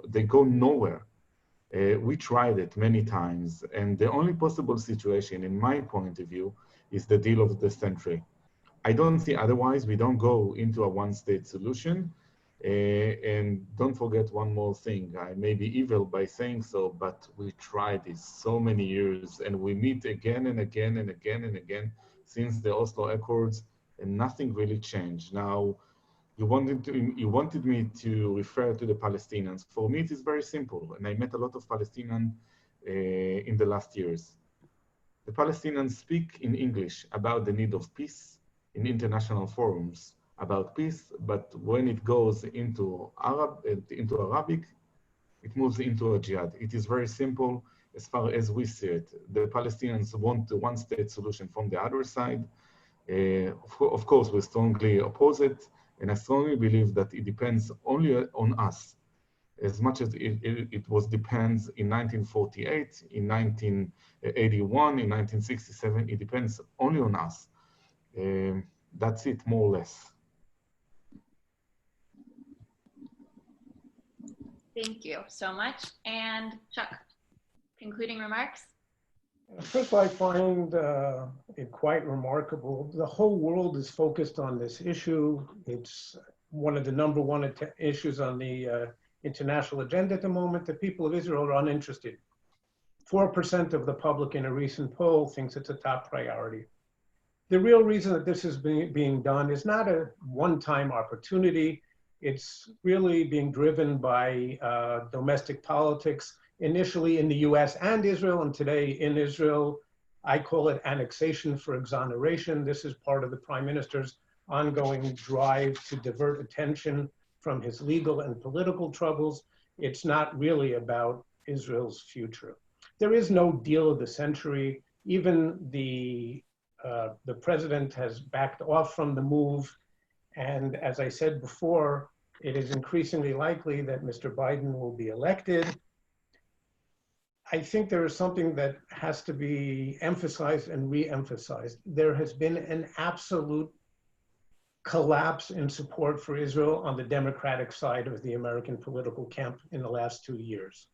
They go nowhere. We tried it many times, and the only possible situation, in my point of view, is the deal of the century. I don't see otherwise. We don't go into a one-state solution. And don't forget one more thing. I may be evil by saying so, but we tried this so many years, and we meet again and again and again and again since the Oslo Accords, and nothing really changed. Now, you wanted me to refer to the Palestinians. For me, it is very simple, and I met a lot of Palestinians in the last years. The Palestinians speak in English about the need of peace in international forums about peace, but when it goes into Arabic, it moves into a jihad. It is very simple as far as we see it. The Palestinians want the one-state solution from the other side. Of course, we strongly oppose it, and I strongly believe that it depends only on us, as much as it was depends in 1948, in 1981, in 1967, it depends only on us. That's it, more or less. Thank you so much. And Chuck, concluding remarks? First, I find it quite remarkable. The whole world is focused on this issue. It's one of the number one issues on the international agenda at the moment. The people of Israel are uninterested. 4% of the public in a recent poll thinks it's a top priority. The real reason that this is being done is not a one-time opportunity. It's really being driven by domestic politics, initially in the US and Israel, and today in Israel. I call it annexation for exoneration. This is part of the Prime Minister's ongoing drive to divert attention from his legal and political troubles. It's not really about Israel's future. There is no deal of the century. Even the president has backed off from the move. And as I said before, it is increasingly likely that Mr. Biden will be elected. I think there is something that has to be emphasized and re-emphasized. There has been an absolute collapse in support for Israel on the Democratic side of the American political camp in the last 2 years.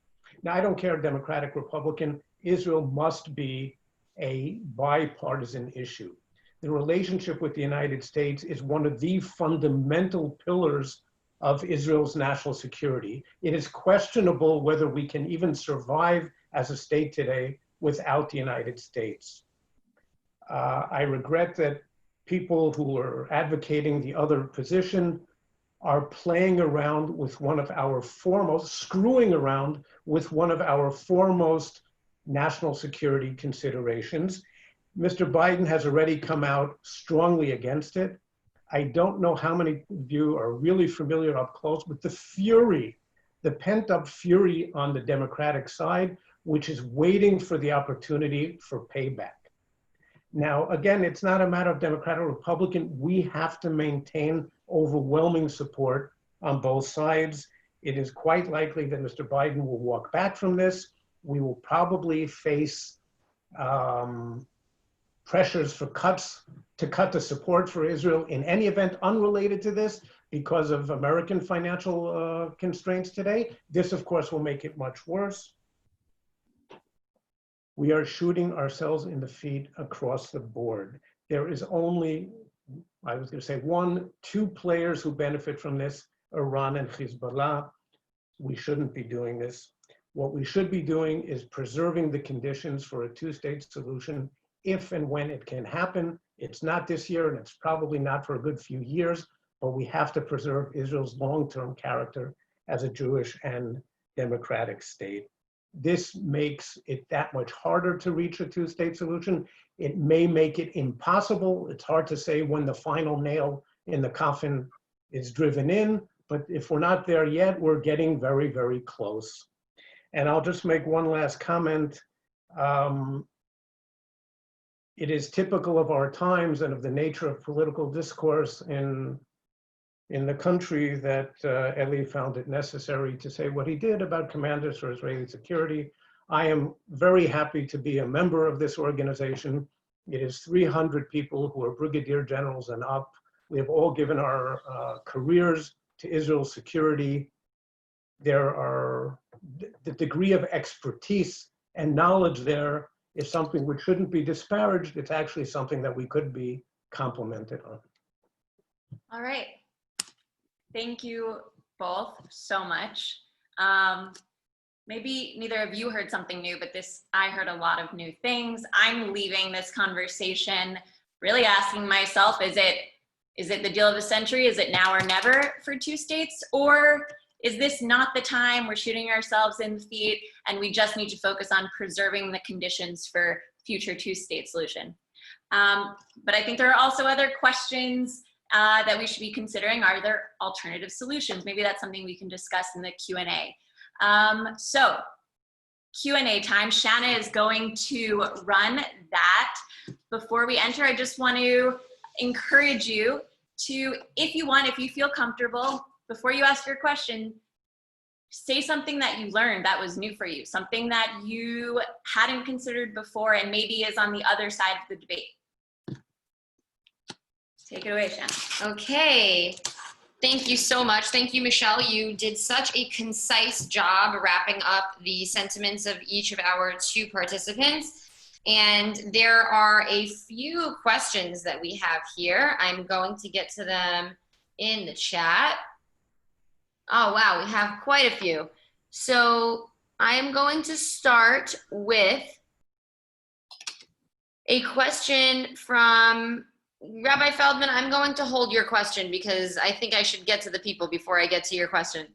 Now, I don't care, Democratic, Republican, Israel must be a bipartisan issue. The relationship with the United States is one of the fundamental pillars of Israel's national security. It is questionable whether we can even survive as a state today without the United States. I regret that people who are advocating the other position are playing around with one of our foremost, screwing around with one of our foremost national security considerations. Mr. Biden has already come out strongly against it. I don't know how many of you are really familiar up close with the fury, the pent-up fury on the Democratic side, which is waiting for the opportunity for payback. Now, again, it's not a matter of Democrat or Republican. We have to maintain overwhelming support on both sides. It is quite likely that Mr. Biden will walk back from this. We will probably face pressures for to cut the support for Israel in any event unrelated to this because of American financial constraints today. This, of course, will make it much worse. We are shooting ourselves in the feet across the board. There is only, I was going to say, 2 players who benefit from this, Iran and Hezbollah. We shouldn't be doing this. What we should be doing is preserving the conditions for a 2-state solution if and when it can happen. It's not this year, and it's probably not for a good few years, but we have to preserve Israel's long-term character as a Jewish and democratic state. This makes it that much harder to reach a 2-state solution. It may make it impossible. It's hard to say when the final nail in the coffin is driven in, but if we're not there yet, we're getting very, very close. And I'll just make one last comment. It is typical of our times and of the nature of political discourse in the country that Eli found it necessary to say what he did about Commanders for Israeli Security. I am very happy to be a member of this organization. It is 300 people who are brigadier generals and up. We have all given our careers to Israel's security. The degree of expertise and knowledge there is something which shouldn't be disparaged. It's actually something that we could be complimented on. All right. Thank you both so much. Maybe neither of you heard something new, but I heard a lot of new things. I'm leaving this conversation really asking myself, is it the deal of the century? Is it now or never for two states? Or is this not the time? We're shooting ourselves in the feet and we just need to focus on preserving the conditions for future two-state solution. But I think there are also other questions that we should be considering. Are there alternative solutions? Maybe that's something we can discuss in the Q&A. So Q&A time. Shanna is going to run that. Before we enter, I just want to encourage you to, if you feel comfortable, before you ask your question, say something that you learned that was new for you, something that you hadn't considered before and maybe is on the other side of the debate. Take it away, Shanna. Okay. Thank you so much. Thank you, Michelle. You did such a concise job wrapping up the sentiments of each of our two participants. And there are a few questions that we have here. I'm going to get to them in the chat. Oh, wow, we have quite a few. So I am going to start with a question from Rabbi Feldman. I'm going to hold your question because I think I should get to the people before I get to your question.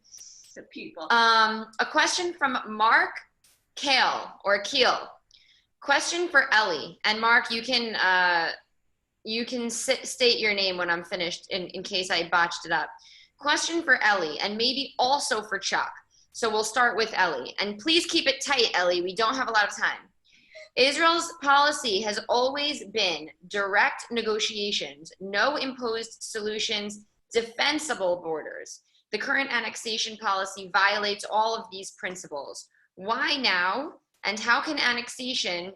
The people. A question from Mark Kale or Keel. Question for Ellie. And Mark, you can state your name when I'm finished in case I botched it up. Question for Ellie and maybe also for Chuck. So we'll start with Ellie. And please keep it tight, Ellie. We don't have a lot of time. Israel's policy has always been direct negotiations, no imposed solutions, defensible borders. The current annexation policy violates all of these principles. Why now? And how can annexing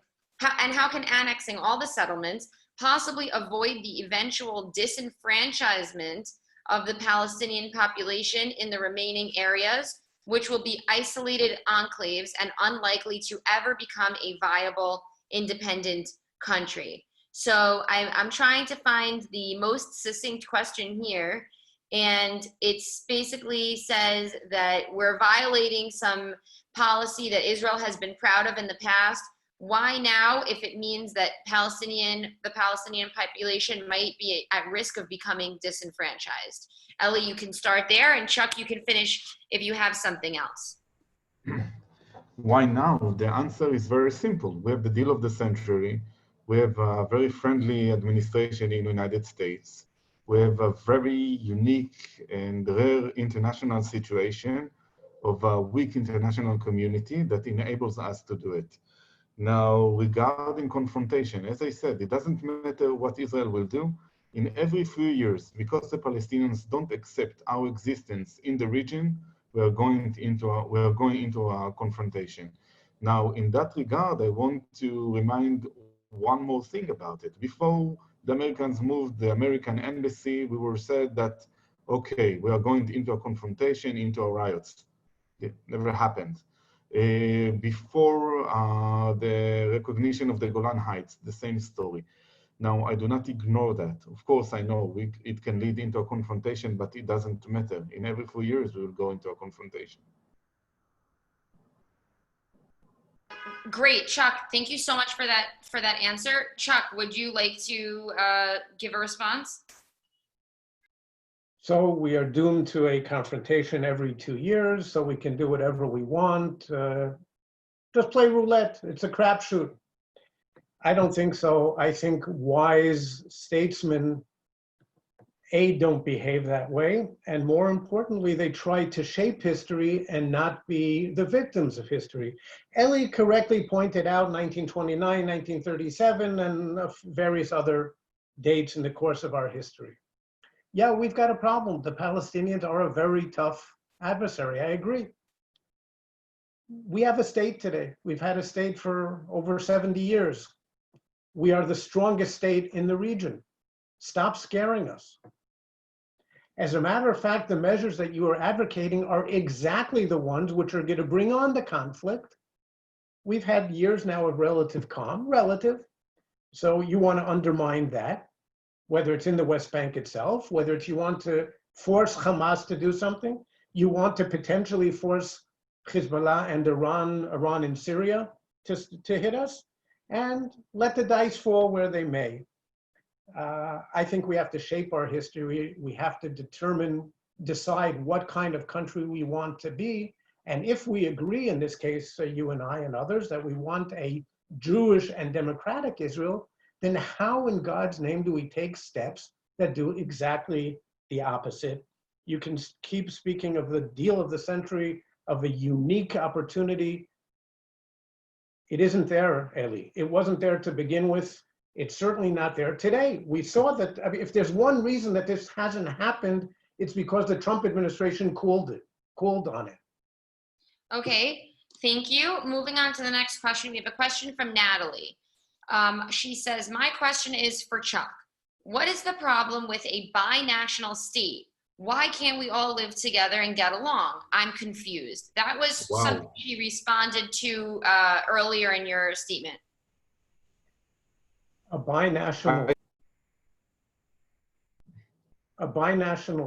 all the settlements possibly avoid the eventual disenfranchisement of the Palestinian population in the remaining areas, which will be isolated enclaves and unlikely to ever become a viable independent country? So I'm trying to find the most succinct question here. And it's basically says that we're violating some policy that Israel has been proud of in the past. Why now, if it means that the Palestinian population might be at risk of becoming disenfranchised? Ellie, you can start there, and Chuck, you can finish if you have something else. Why now? The answer is very simple. We have the deal of the century. We have a very friendly administration in the United States. We have a very unique and rare international situation of a weak international community that enables us to do it. Now, regarding confrontation, as I said, it doesn't matter what Israel will do. In every few years, because the Palestinians don't accept our existence in the region, we are going into a confrontation. Now, in that regard, I want to remind one more thing about it. Before the Americans moved the American embassy, we were said that, okay, we are going into a confrontation, into a riots. It never happened. Before the recognition of the Golan Heights, the same story. Now, I do not ignore that. Of course, I know it can lead into a confrontation, but it doesn't matter. In every few years, we will go into a confrontation. Great, Chuck. Thank you so much for that answer. Chuck, would you like to give a response? So we are doomed to a confrontation every 2 years, so we can do whatever we want. Just play roulette. It's a crapshoot. I don't think so. I think wise statesmen, A, don't behave that way. And more importantly, they try to shape history and not be the victims of history. Ellie correctly pointed out 1929, 1937, and various other dates in the course of our history. Yeah, we've got a problem. The Palestinians are a very tough adversary. I agree. We have a state today. We've had a state for over 70 years. We are the strongest state in the region. Stop scaring us. As a matter of fact, the measures that you are advocating are exactly the ones which are going to bring on the conflict. We've had years now of relative calm, So you want to undermine that, whether it's in the West Bank itself, whether it's you want to force Hamas to do something. You want to potentially force Hezbollah and Iran in Syria to hit us, and let the dice fall where they may. I think we have to shape our history. We have to decide what kind of country we want to be. And if we agree, in this case, you and I and others, that we want a Jewish and democratic Israel, then how in God's name do we take steps that do exactly the opposite? You can keep speaking of the deal of the century, of a unique opportunity. It isn't there, Eli. It wasn't there to begin with. It's certainly not there today. We saw that, I mean, if there's one reason that this hasn't happened, it's because the Trump administration cooled on it. Okay, thank you. Moving on to the next question. We have a question from Natalie. She says, my question is for Chuck. What is the problem with a binational state? Why can't we all live together and get along? I'm confused. That was something she responded to earlier in your statement. A binational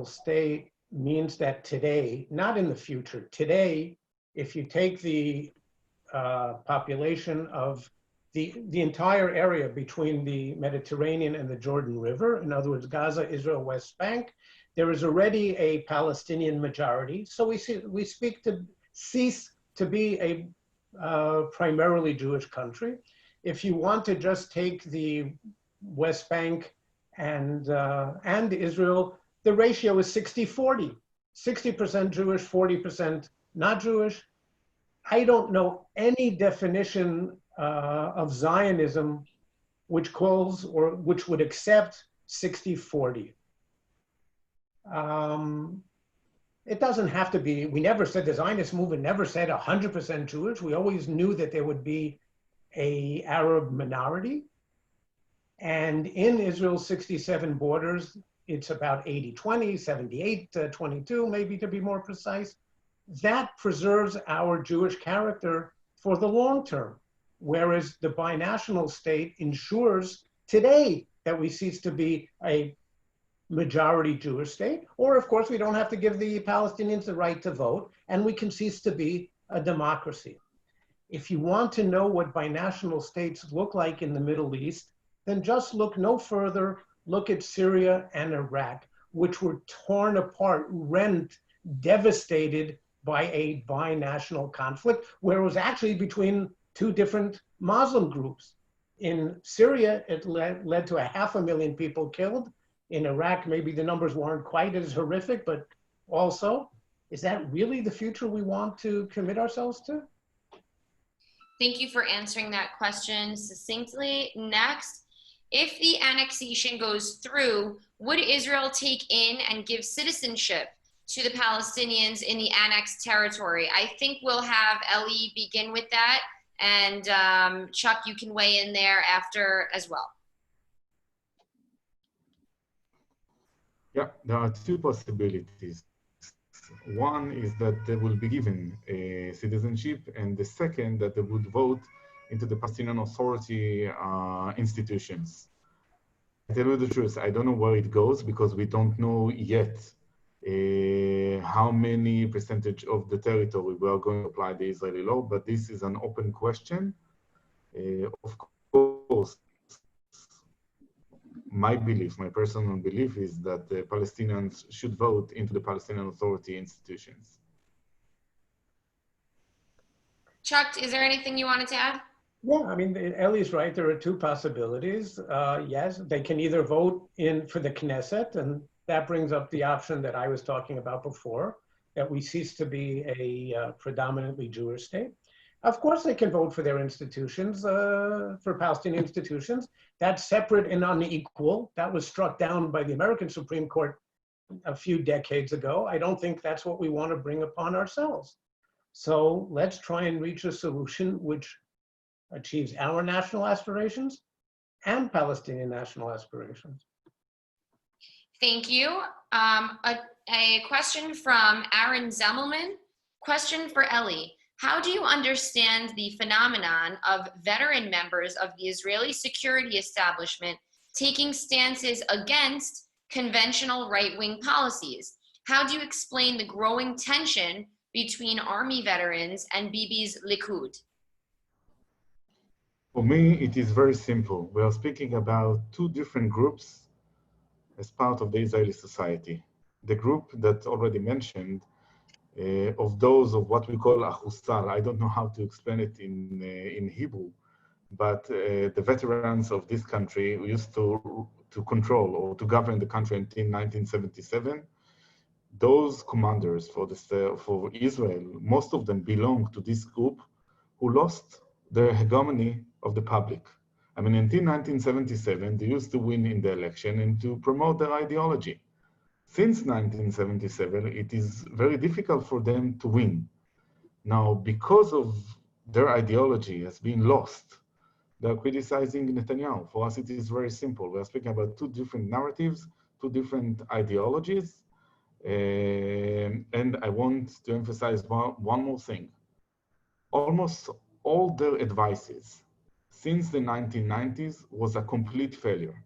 state means that today, not in the future, today, if you take the population of the entire area between the Mediterranean and the Jordan River, in other words, Gaza, Israel, West Bank, there is already a Palestinian majority. So we cease to be a primarily Jewish country. If you want to just take the West Bank and Israel, the ratio is 60-40, 60% Jewish, 40% not Jewish. I don't know any definition of Zionism which calls or which would accept 60-40. It doesn't have to be, we never said, the Zionist movement never said 100% Jewish. We always knew that there would be an Arab minority. And in Israel's 67 borders, it's about 80-20, 78-22, maybe to be more precise. That preserves our Jewish character for the long term, whereas the binational state ensures today that we cease to be a majority Jewish state, or of course we don't have to give the Palestinians the right to vote, and we can cease to be a democracy. If you want to know what binational states look like in the Middle East, then just look no further, look at Syria and Iraq, which were torn apart, rent, devastated by a binational conflict, where it was actually between two different Muslim groups. In Syria, it led to 500,000 people killed. In Iraq, maybe the numbers weren't quite as horrific, but also, is that really the future we want to commit ourselves to? Thank you for answering that question succinctly. Next, if the annexation goes through, would Israel take in and give citizenship to the Palestinians in the annexed territory? I think we'll have Ellie begin with that, and Chuck, you can weigh in there after as well. Yeah, there are two possibilities. One is that they will be given citizenship, and the second, that they would vote into the Palestinian Authority institutions. I tell you the truth, I don't know where it goes because we don't know yet how many percentage of the territory we are going to apply the Israeli law, but this is an open question. Of course, my belief, my personal belief is that the Palestinians should vote into the Palestinian Authority institutions. Chuck, is there anything you wanted to add? Yeah, I mean, Ellie's right. There are two possibilities. Yes, they can either vote for the Knesset, and that brings up the option that I was talking about before, that we cease to be a predominantly Jewish state. Of course, they can vote for their institutions, for Palestinian institutions. That's separate and unequal. That was struck down by the American Supreme Court a few decades ago. I don't think that's what we want to bring upon ourselves. So let's try and reach a solution which achieves our national aspirations and Palestinian national aspirations. Thank you. A question from Aaron Zemmelman. Question for Ellie. How do you understand the phenomenon of veteran members of the Israeli security establishment taking stances against conventional right-wing policies? How do you explain the growing tension between army veterans and Bibi's Likud? For me, it is very simple. We are speaking about two different groups as part of the Israeli society. The group that already mentioned, of those of what we call Ahusar, I don't know how to explain it in Hebrew, but the veterans of this country used to control or to govern the country until 1977. Those commanders for Israel, most of them belong to this group who lost their hegemony of the public. I mean, until 1977, they used to win in the election and to promote their ideology. Since 1977, it is very difficult for them to win. Now, because of their ideology has been lost, they're criticizing Netanyahu. For us, it is very simple. We're speaking about two different narratives, two different ideologies. And I want to emphasize one more thing. Almost all their advices since the 1990s was a complete failure.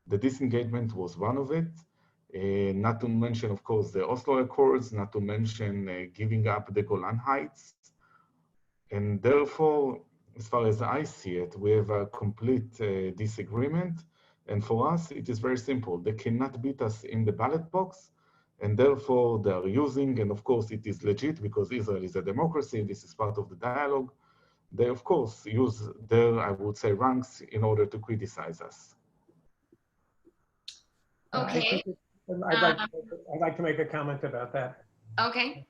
The disengagement was one of it. Not to mention, of course, the Oslo Accords, not to mention giving up the Golan Heights. And therefore, as far as I see it, we have a complete disagreement. And for us, it is very simple. They cannot beat us in the ballot box. And therefore, they are using, and of course, it is legit because Israel is a democracy. This is part of the dialogue. They, of course, use their, I would say, ranks in order to criticize us. Okay. I'd like to make a comment about that. Okay.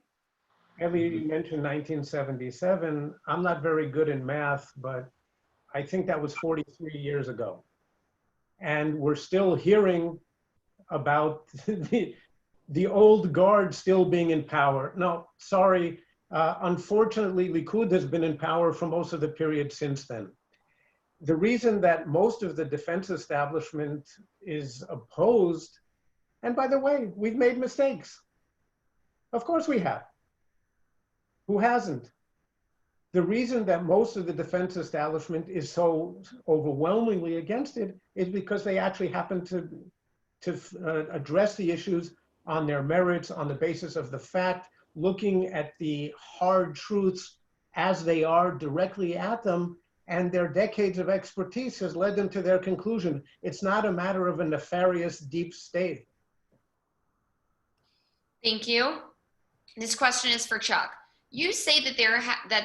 Eli mentioned 1977. I'm not very good in math, but I think that was 43 years ago. And we're still hearing about the old guard still being in power. No, sorry. Unfortunately, Likud has been in power for most of the period since then. The reason that most of the defense establishment is opposed, and by the way, we've made mistakes. Of course we have. Who hasn't? The reason that most of the defense establishment is so overwhelmingly against it is because they actually happen to address the issues on their merits, on the basis of the fact, looking at the hard truths as they are directly at them, and their decades of expertise has led them to their conclusion. It's not a matter of a nefarious deep state. Thank you. This question is for Chuck. You say that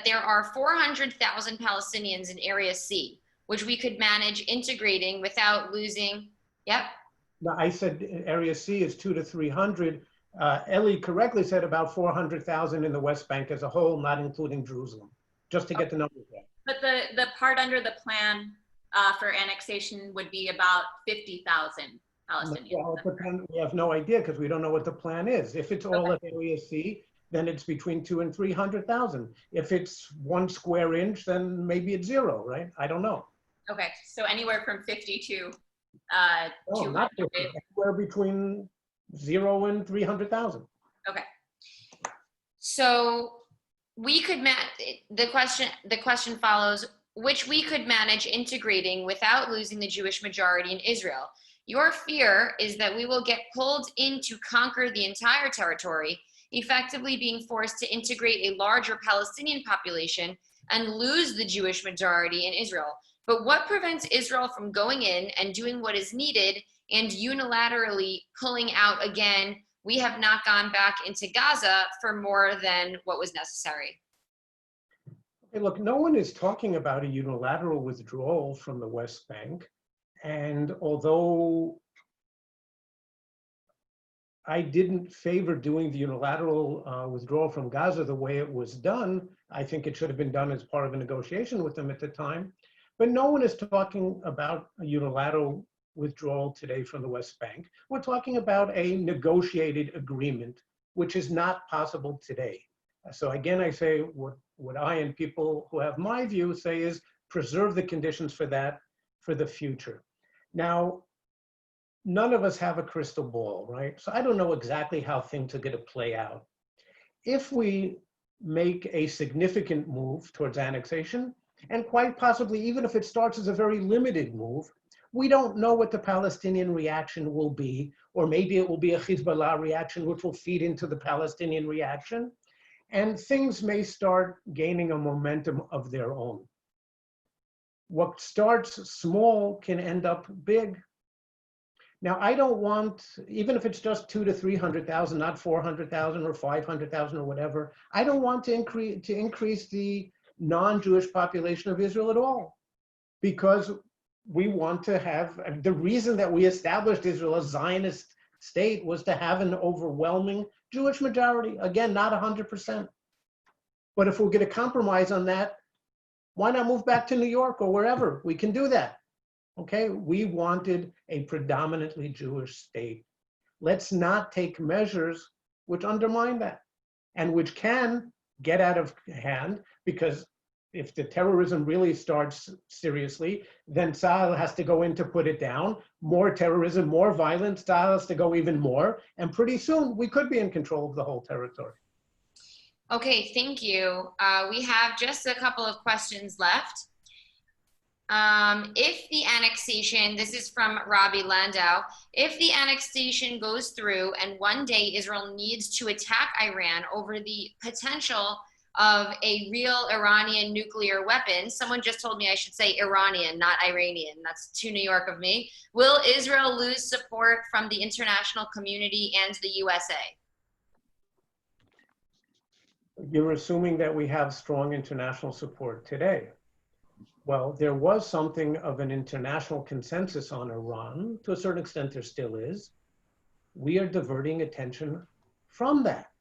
there are 400,000 Palestinians in Area C, which we could manage integrating without losing. Yep. No, I said Area C is 200 to 300. Eli correctly said about 400,000 in the West Bank as a whole, not including Jerusalem, just to get the numbers right. But the part under the plan for annexation would be about 50,000 Palestinians. Well, we have no idea because we don't know what the plan is. If it's all at Area C, then it's between 200,000 and 300,000. If it's 1 square inch, then maybe it's 0, right? I don't know. Okay, so anywhere from 50 to Oh, 200. not 50. Anywhere between 0 and 300,000. Okay. So we could the question follows, which we could manage integrating without losing the Jewish majority in Israel. Your fear is that we will get pulled in to conquer the entire territory, effectively being forced to integrate a larger Palestinian population and lose the Jewish majority in Israel. But what prevents Israel from going in and doing what is needed and unilaterally pulling out again? We have not gone back into Gaza for more than what was necessary. Okay, look, no one is talking about a unilateral withdrawal from the West Bank. And although I didn't favor doing the unilateral withdrawal from Gaza the way it was done, I think it should have been done as part of a negotiation with them at the time. But no one is talking about a unilateral withdrawal today from the West Bank. We're talking about a negotiated agreement, which is not possible today. So again, I say what I and people who have my view say is preserve the conditions for that for the future. Now, none of us have a crystal ball, right? So I don't know exactly how things are going to play out. If we make a significant move towards annexation, and quite possibly even if it starts as a very limited move, We don't know what the Palestinian reaction will be, or maybe it will be a Hezbollah reaction, which will feed into the Palestinian reaction. And things may start gaining a momentum of their own. What starts small can end up big. Now, I don't want, even if it's just 200,000 to 300,000, not 400,000 or 500,000 or whatever, I don't want to increase the non-Jewish population of Israel at all, because we want to have, the reason that we established Israel as Zionist state was to have an overwhelming Jewish majority. Again, not 100%. But if we're going to compromise on that, why not move back to New York or wherever? We can do that. Okay, we wanted a predominantly Jewish state. Let's not take measures which undermine that and which can get out of hand, because if the terrorism really starts seriously, then Tzahal has to go in to put it down. More terrorism, more violence, Tzahal has to go even more. And pretty soon we could be in control of the whole territory. Okay, thank you. We have just a couple of questions left. If the annexation, this is from Robbie Landau, if the annexation goes through and one day Israel needs to attack Iran over the potential of a real Iranian nuclear weapon, someone just told me I should say Iranian, not Iranian. That's too New York of me. Will Israel lose support from the international community and the USA? You're assuming that we have strong international support today. Well, there was something of an international consensus on Iran. To a certain extent, there still is. We are diverting attention from that.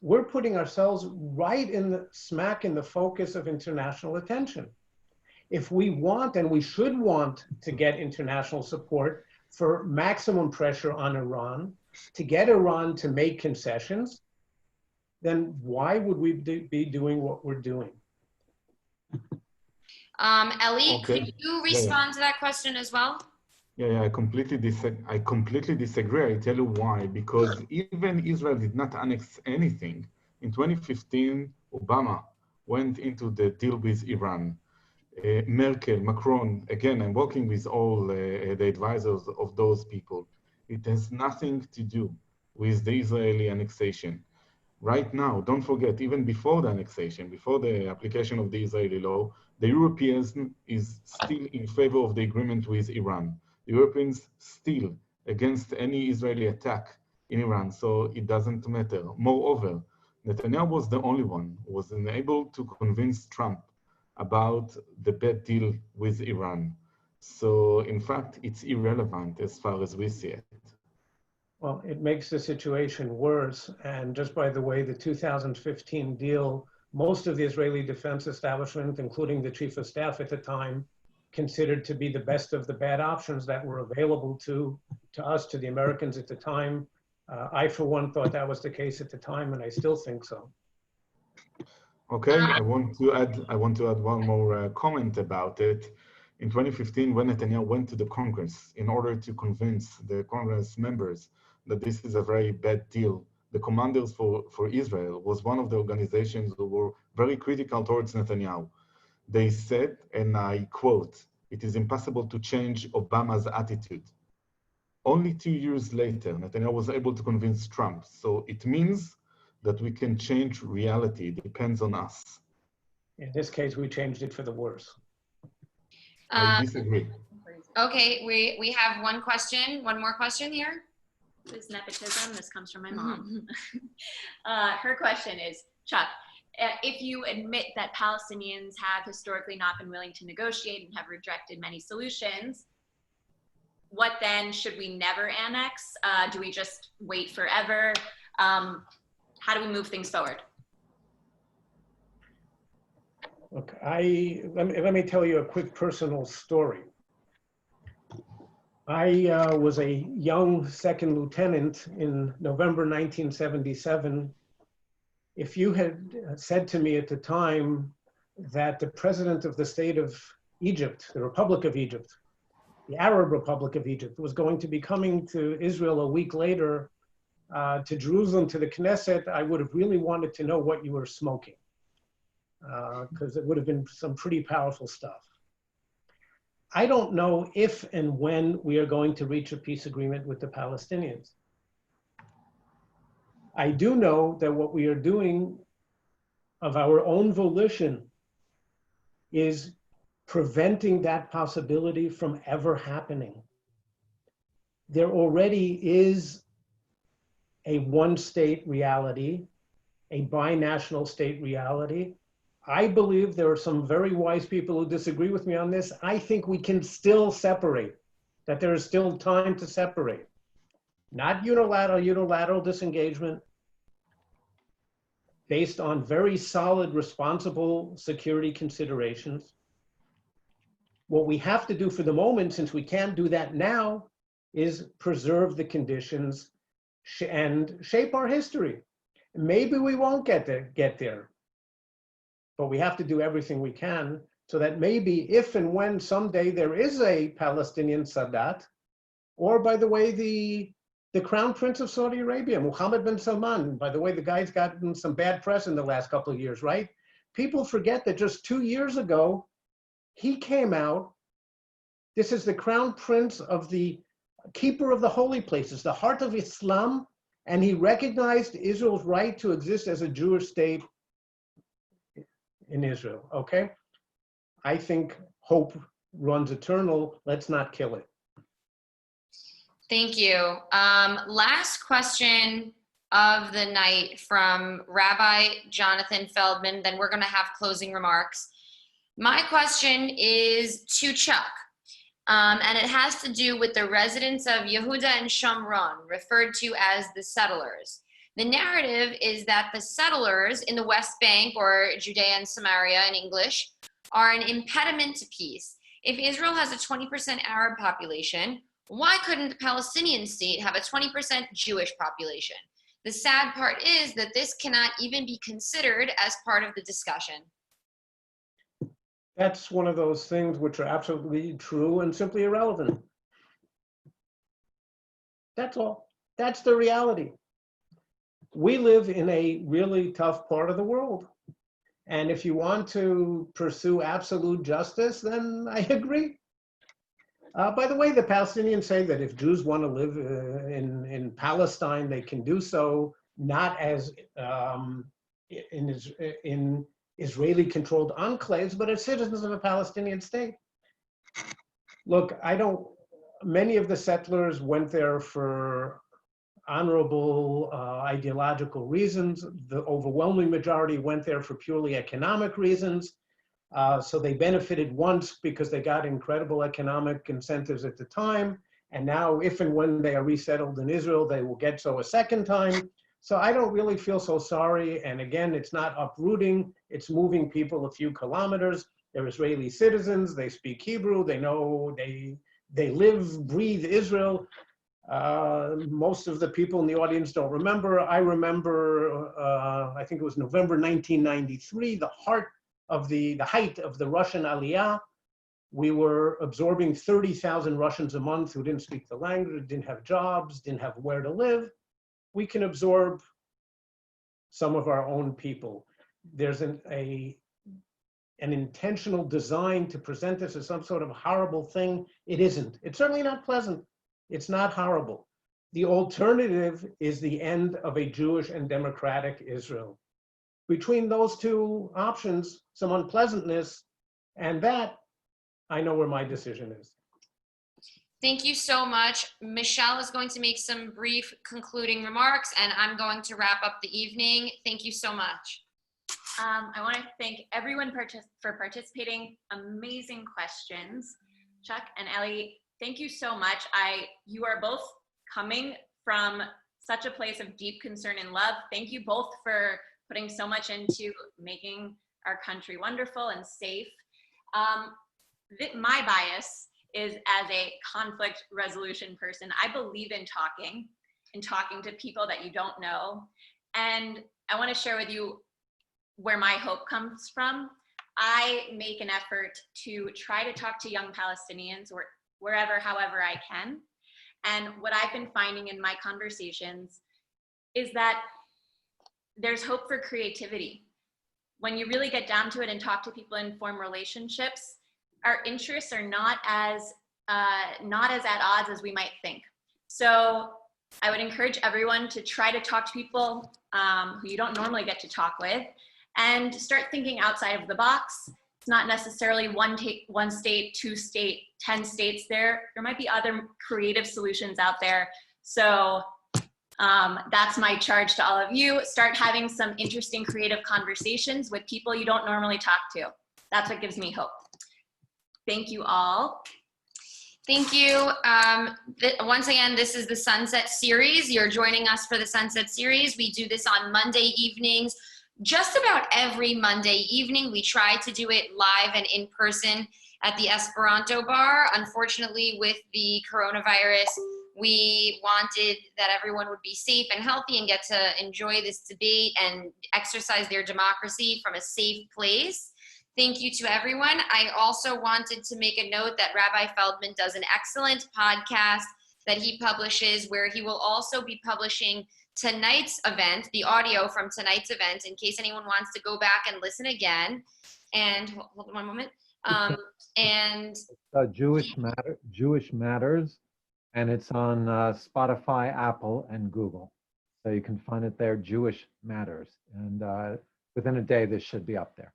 We're putting ourselves right in the smack in the focus of international attention. If we want, and we should want, to get international support for maximum pressure on Iran, to get Iran to make concessions, then why would we be doing what we're doing? Ellie, Okay. could you respond to that question as well? Yeah, I completely disagree. I tell you why. Because even Israel did not annex anything. In 2015, Obama went into the deal with Iran. Merkel, Macron, again, I'm working with all the advisors of those people. It has nothing to do with the Israeli annexation. Right now, don't forget, even before the annexation, before the application of the Israeli law, the Europeans is still in favor of the agreement with Iran. The Europeans still against any Israeli attack in Iran, so it doesn't matter. Moreover, Netanyahu was the only one who was unable to convince Trump about the bad deal with Iran. So in fact, it's irrelevant as far as we see it. Well, it makes the situation worse. And just by the way, the 2015 deal, most of the Israeli defense establishment, including the chief of staff at the time, considered to be the best of the bad options that were available to us, to the Americans at the time. I, for one, thought that was the case at the time, and I still think so. Okay, I want to add one more comment about it. In 2015, when Netanyahu went to the Congress in order to convince the Congress members that this is a very bad deal, the Commanders for Israel was one of the organizations who were very critical towards Netanyahu. They said, and I quote, "It is impossible to change Obama's attitude." Only 2 years later, Netanyahu was able to convince Trump. So it means that we can change reality. It depends on us. In this case, we changed it for the worse. I disagree. Okay, we have one more question here. This is nepotism. This comes from my mom. Her question is, Chuck, if you admit that Palestinians have historically not been willing to negotiate and have rejected many solutions, what then? Should we never annex? Do we just wait forever? How do we move things forward? Look, let me tell you a quick personal story. I was a young second lieutenant in November 1977. If you had said to me at the time that the president of the state of Egypt, the Republic of Egypt, the Arab Republic of Egypt, was going to be coming to Israel a week later, to Jerusalem, to the Knesset, I would have really wanted to know what you were smoking, because it would have been some pretty powerful stuff. I don't know if and when we are going to reach a peace agreement with the Palestinians. I do know that what we are doing of our own volition is preventing that possibility from ever happening. There already is a one-state reality, a binational state reality. I believe there are some very wise people who disagree with me on this. I think we can still separate, that there is still time to separate. Not unilateral disengagement, based on very solid, responsible security considerations. What we have to do for the moment, since we can't do that now, is preserve the conditions and shape our history. Maybe we won't get there, but we have to do everything we can so that maybe if and when someday there is a Palestinian Sadat, or by the way, the Crown Prince of Saudi Arabia, Mohammed bin Salman, by the way, the guy's gotten some bad press in the last couple of years, right? People forget that just 2 years ago, he came out, this is the Crown Prince of the Keeper of the Holy Places, the heart of Islam, and he recognized Israel's right to exist as a Jewish state in Israel, okay? I think hope runs eternal. Let's not kill it. Thank you. Last question of the night from Rabbi Jonathan Feldman, then we're going to have closing remarks. My question is to Chuck, and it has to do with the residents of Yehuda and Shomron, referred to as the settlers. The narrative is that the settlers in the West Bank, or Judea and Samaria in English, are an impediment to peace. If Israel has a 20% Arab population, why couldn't the Palestinian state have a 20% Jewish population? The sad part is that this cannot even be considered as part of the discussion. That's one of those things which are absolutely true and simply irrelevant. That's all. That's the reality. We live in a really tough part of the world. And if you want to pursue absolute justice, then I agree. By the way, the Palestinians say that if Jews want to live in Palestine, they can do so, not as in Israeli-controlled enclaves, but as citizens of a Palestinian state. Look, many of the settlers went there for honorable ideological reasons. The overwhelming majority went there for purely economic reasons. So they benefited once because they got incredible economic incentives at the time. And now if and when they are resettled in Israel, they will get so a second time. So I don't really feel so sorry. And again, it's not uprooting, it's moving people a few kilometers. They're Israeli citizens, they speak Hebrew, they know, they live, breathe Israel. Most of the people in the audience don't remember. I remember, I think it was November 1993, the height of the Russian Aliyah. We were absorbing 30,000 Russians a month who didn't speak the language, didn't have jobs, didn't have where to live. We can absorb some of our own people. There's an intentional design to present this as some sort of horrible thing. It isn't. It's certainly not pleasant. It's not horrible. The alternative is the end of a Jewish and democratic Israel. Between those two options, some unpleasantness, and that, I know where my decision is. Thank you so much. Michelle is going to make some brief concluding remarks, and I'm going to wrap up the evening. Thank you so much. I want to thank everyone for participating. Amazing questions. Chuck and Ellie, thank you so much. You are both coming from such a place of deep concern and love. Thank you both for putting so much into making our country wonderful and safe. My bias is as a conflict resolution person. I believe in talking to people that you don't know. And I want to share with you where my hope comes from. I make an effort to try to talk to young Palestinians or wherever, however I can. And what I've been finding in my conversations is that there's hope for creativity. When you really get down to it and talk to people and form relationships, our interests are not as at odds as we might think. So I would encourage everyone to try to talk to people who you don't normally get to talk with, and start thinking outside of the box. It's not necessarily one state, 2 state, 10 states. There might be other creative solutions out there. So that's my charge to all of you. Start having some interesting creative conversations with people you don't normally talk to. That's what gives me hope. Thank you all. Thank you. Once again, this is the Sunset Series. You're joining us for the Sunset Series. We do this on Monday evenings. Just about every Monday evening, we try to do it live and in person at the Esperanto Bar. Unfortunately, with the coronavirus, we wanted that everyone would be safe and healthy and get to enjoy this debate and exercise their democracy from a safe place. Thank you to everyone. I also wanted to make a note that Rabbi Feldman does an excellent podcast that he publishes, where he will also be publishing tonight's event, the audio from tonight's event, in case anyone wants to go back and listen again. And hold on one moment. Jewish Matters, and it's on Spotify, Apple, and Google. So you can find it there, Jewish Matters. And within a day, this should be up there.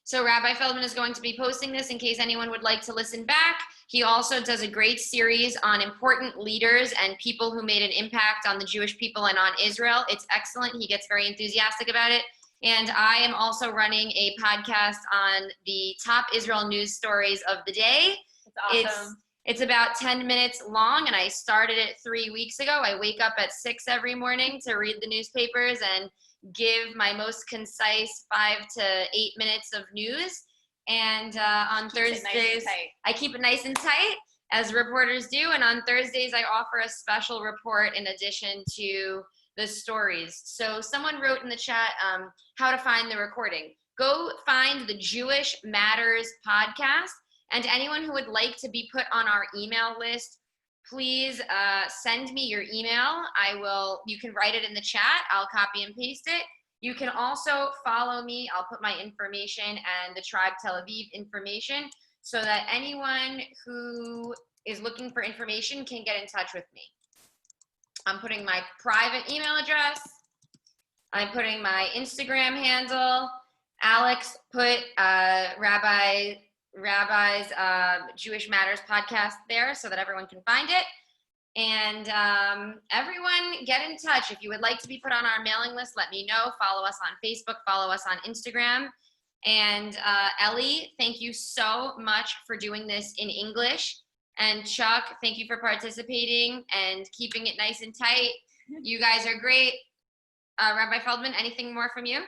So Rabbi Feldman is going to be posting this in case anyone would like to listen back. He also does a great series on important leaders and people who made an impact on the Jewish people and on Israel. It's excellent. He gets very enthusiastic about it. And I am also running a podcast on the top Israel news stories of the day. That's awesome. It's about 10 minutes long, and I started it 3 weeks ago. I wake up at 6 every morning to read the newspapers and give my most concise 5 to 8 minutes of news. And on Thursdays, I keep it nice and tight, as reporters do. And on Thursdays, I offer a special report in addition to the stories. So someone wrote in the chat how to find the recording. Go find the Jewish Matters podcast. And anyone who would like to be put on our email list, please send me your email. You can write it in the chat. I'll copy and paste it. You can also follow me. I'll put my information and the Tribe Tel Aviv information so that anyone who is looking for information can get in touch with me. I'm putting my private email address. I'm putting my Instagram handle. Alex put Rabbi's Jewish Matters podcast there so that everyone can find it. And everyone get in touch. If you would like to be put on our mailing list, let me know. Follow us on Facebook, follow us on Instagram. And Ellie, thank you so much for doing this in English. And Chuck, thank you for participating and keeping it nice and tight. You guys are great. Rabbi Feldman, anything more from you?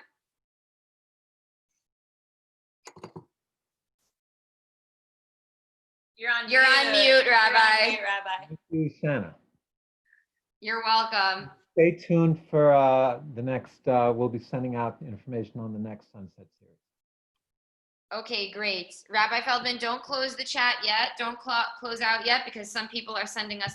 You're on mute, Rabbi. You're on mute, Rabbi. Thank you, Shanna. You're welcome. Stay tuned for the next, we'll be sending out information on the next Sunset Series. Okay, great. Rabbi Feldman, don't close the chat yet. Don't close out yet, because some people are sending us their